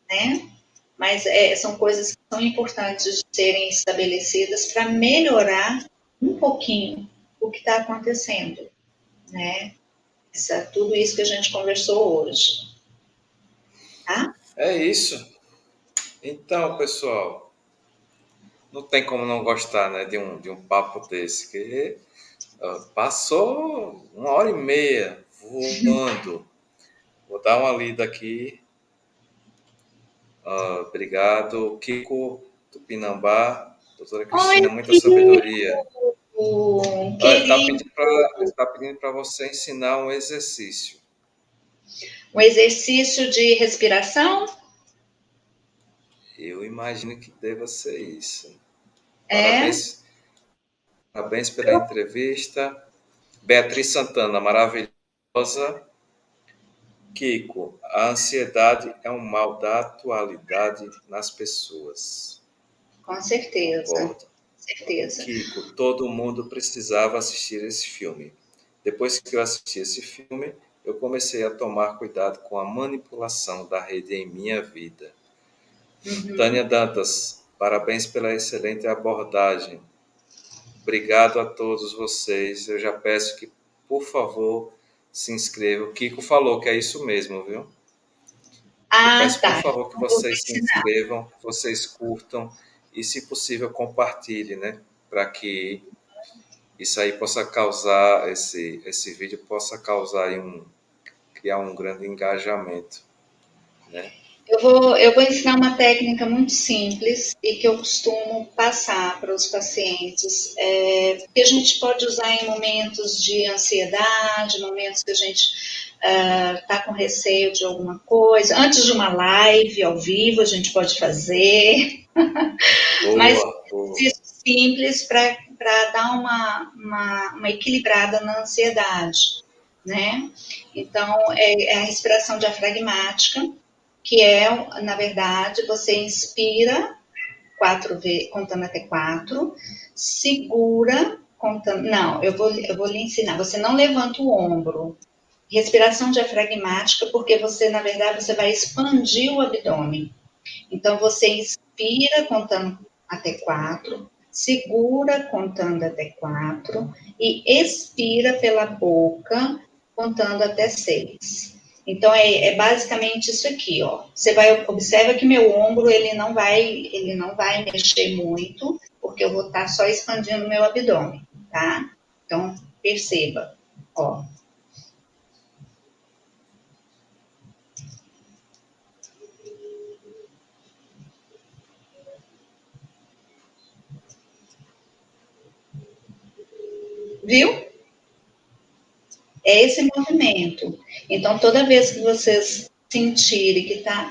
né? Mas são coisas que são importantes de serem estabelecidas para melhorar um pouquinho o que está acontecendo, né? Tudo isso que a gente conversou hoje, tá? É isso. Então, pessoal, não tem como não gostar, né, de um papo desse, que passou 1h30 voando. Vou dar uma lida aqui. Obrigado, Kiko Tupinambá, doutora Oi, Cristina, muita sabedoria. Ele querido. está pedindo para você ensinar um exercício. Um exercício de respiração? Eu imagino que deva ser isso. É. Parabéns, parabéns pela entrevista. Beatriz Santana, maravilhosa. Kiko, a ansiedade é um mal da atualidade nas pessoas. Com certeza, Concordo. certeza. Kiko, todo mundo precisava assistir esse filme. Depois que eu assisti esse filme, eu comecei a tomar cuidado com a manipulação da rede em minha vida. Uhum. Tânia Dantas, parabéns pela excelente abordagem. Obrigado a todos vocês. Eu já peço que, por favor, se inscrevam. O Kiko falou que é isso mesmo, viu? Eu Ah, peço, por tá. favor, que Então, vou vocês se ensinar. inscrevam, que vocês curtam e, se possível, compartilhem, né? Para que isso aí possa causar, esse vídeo possa causar aí criar um grande engajamento, né? Eu vou ensinar uma técnica muito simples e que eu costumo passar para os pacientes, que a gente pode usar em momentos de ansiedade, momentos que a gente está com receio de alguma coisa. Antes de uma live ao vivo, a gente pode fazer, mas Boa, boa. simples para dar uma equilibrada na ansiedade, né? Então, é a respiração diafragmática, que é, na verdade, você inspira 4 vezes, contando até 4, segura, contando. Não, eu vou lhe ensinar. Você não levanta o ombro. Respiração diafragmática, porque você, na verdade, você vai expandir o abdômen. Então, você inspira contando até 4, segura contando até 4 e expira pela boca contando até 6. Então, é basicamente isso aqui, ó. Você observa que meu ombro, ele não vai mexer muito, porque eu vou estar só expandindo meu abdômen, tá? Então, perceba, ó. Viu? É esse movimento. Então, toda vez que vocês sentirem que tá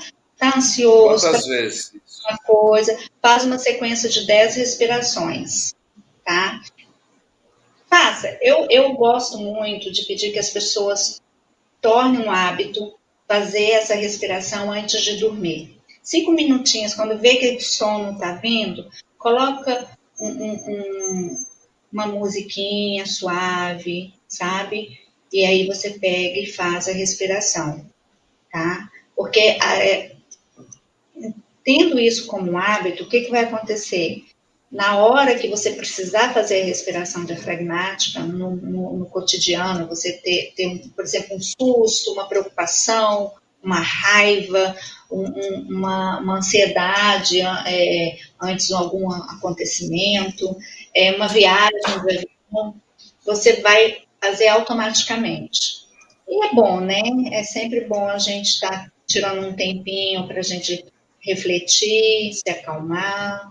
ansioso, Quantas vezes? uma coisa, faz uma sequência de 10 respirações, tá? Faça. Eu gosto muito de pedir que as pessoas tornem um hábito fazer essa respiração antes de dormir. 5 minutinhos, quando vê que o sono está vindo, coloca uma musiquinha suave, sabe? E aí você pega e faz a respiração, tá? Porque tendo isso como hábito, o que vai acontecer? Na hora que você precisar fazer a respiração diafragmática, no cotidiano, você ter, por exemplo, um susto, uma preocupação, uma raiva, uma ansiedade antes de algum acontecimento, uma viagem de avião, você vai fazer automaticamente. E é bom, né? É sempre bom a gente estar tirando um tempinho para a gente refletir, se acalmar,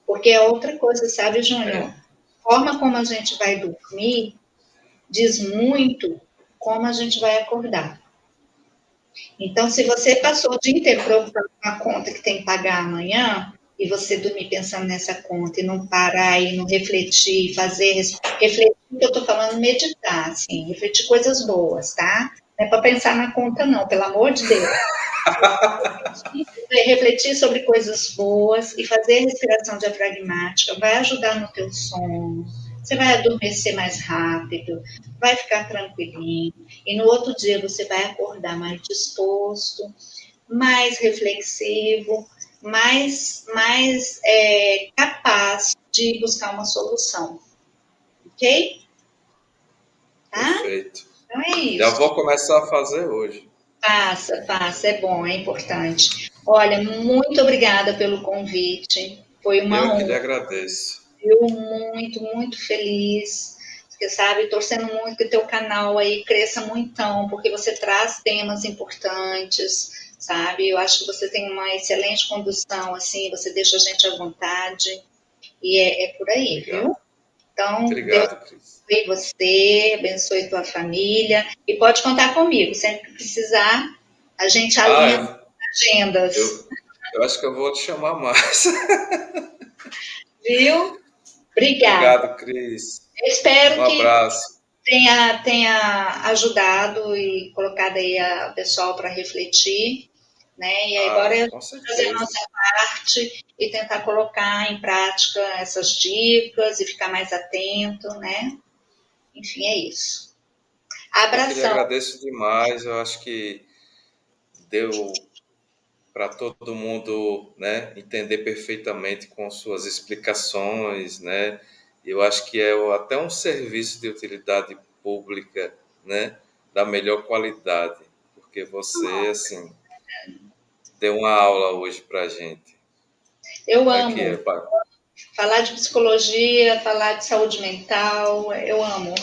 porque é outra coisa, sabe, Júnior? É, A forma como a gente vai dormir diz muito como a gente vai acordar. Então, se você passou o dia inteiro preocupado com a conta que tem que pagar amanhã, e você dormir pensando nessa conta e não parar e não refletir, refletir, que eu estou falando meditar, assim, refletir coisas boas, tá? Não é para pensar na conta, não, pelo amor de Deus. Refletir sobre coisas boas e fazer respiração diafragmática vai ajudar no teu sono. Você vai adormecer mais rápido, vai ficar tranquilinho. E no outro dia você vai acordar mais disposto, mais reflexivo, mais capaz de buscar uma solução. Ok? Tá? perfeito. Então é Já isso. vou começar a fazer hoje. Faça, é bom, é importante. Olha, muito obrigada pelo convite. Foi uma Eu que lhe honra, agradeço. eu muito, muito feliz. Você sabe, torcendo muito que o teu canal aí cresça muitão, porque você traz temas importantes, sabe? Eu acho que você tem uma excelente condução, assim, você deixa a gente à vontade, e é por aí, viu? Obrigado. Então, Deus Obrigado, Cris. abençoe você, abençoe tua família, e pode contar comigo, sempre que precisar, a gente alinha Ah, agendas, eu acho que eu vou te chamar mais. viu? Obrigada. Obrigado, Cris. Eu Um espero que abraço. tenha ajudado e colocado aí o pessoal para refletir, né? E agora é Com fazer a certeza. nossa parte e tentar colocar em prática essas dicas e ficar mais atento, né? Enfim, é isso. Eu que lhe Abração. agradeço demais. Eu acho que deu para todo mundo, né, entender perfeitamente com suas explicações, né? Eu acho que é até um serviço de utilidade pública, né, da melhor qualidade, porque você, assim, deu uma aula hoje para a gente. Eu Aqui amo é, falar de psicologia, falar de saúde mental, eu amo.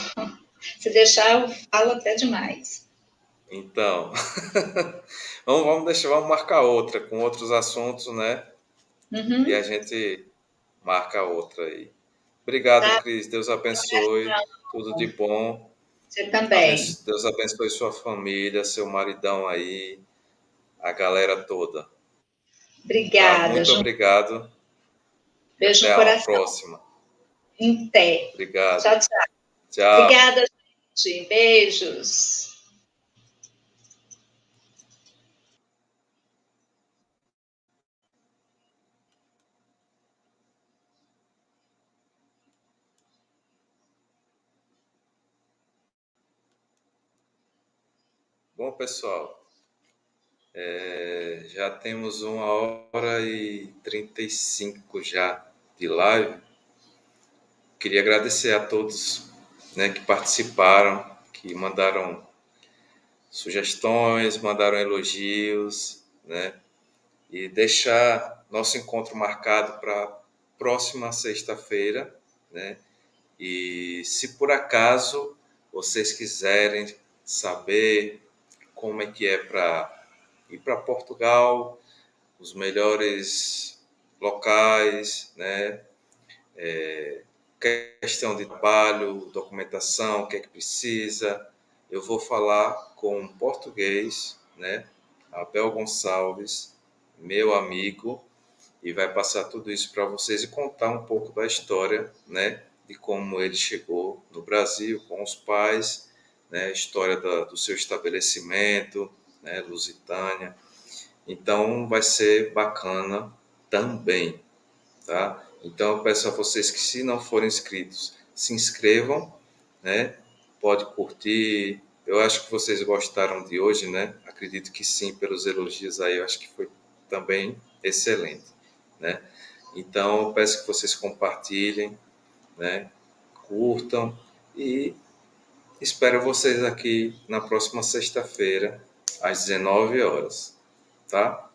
Se deixar, eu falo até demais. então, vamos deixar, vamos marcar outra com outros assuntos, né? E a Uhum, gente marca outra aí. Obrigado, tá? Cris. Deus abençoe. Tudo de bom. Você também. Deus abençoe sua família, seu maridão aí, a galera toda. Tá? Obrigada, Muito Ju. obrigado e Beijo até no a coração. próxima. Em pé. Obrigado. Tchau, tchau. Tchau. Obrigada, gente. Beijos. Bom, pessoal, já temos 1h35 já de live. Queria agradecer a todos, né, que participaram, que mandaram sugestões, mandaram elogios, né? E deixar nosso encontro marcado para próxima sexta-feira, né? E se por acaso vocês quiserem saber como é que é para ir para Portugal, os melhores locais, né? Questão de trabalho, documentação, o que é que precisa, eu vou falar com um português, né? Abel Gonçalves, meu amigo, e vai passar tudo isso para vocês e contar um pouco da história, né? De como ele chegou no Brasil com os pais, né? A história do seu estabelecimento, né? Lusitânia. Então vai ser bacana também, tá? Então eu peço a vocês que, se não forem inscritos, se inscrevam, né? Pode curtir. Eu acho que vocês gostaram de hoje, né? Acredito que sim, pelos elogios aí, eu acho que foi também excelente, né? Então eu peço que vocês compartilhem, né? Curtam e espero vocês aqui na próxima sexta-feira, às 19 horas, tá?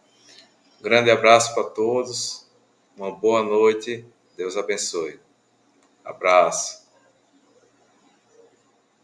Grande abraço para todos, uma boa noite, Deus abençoe. Abraço.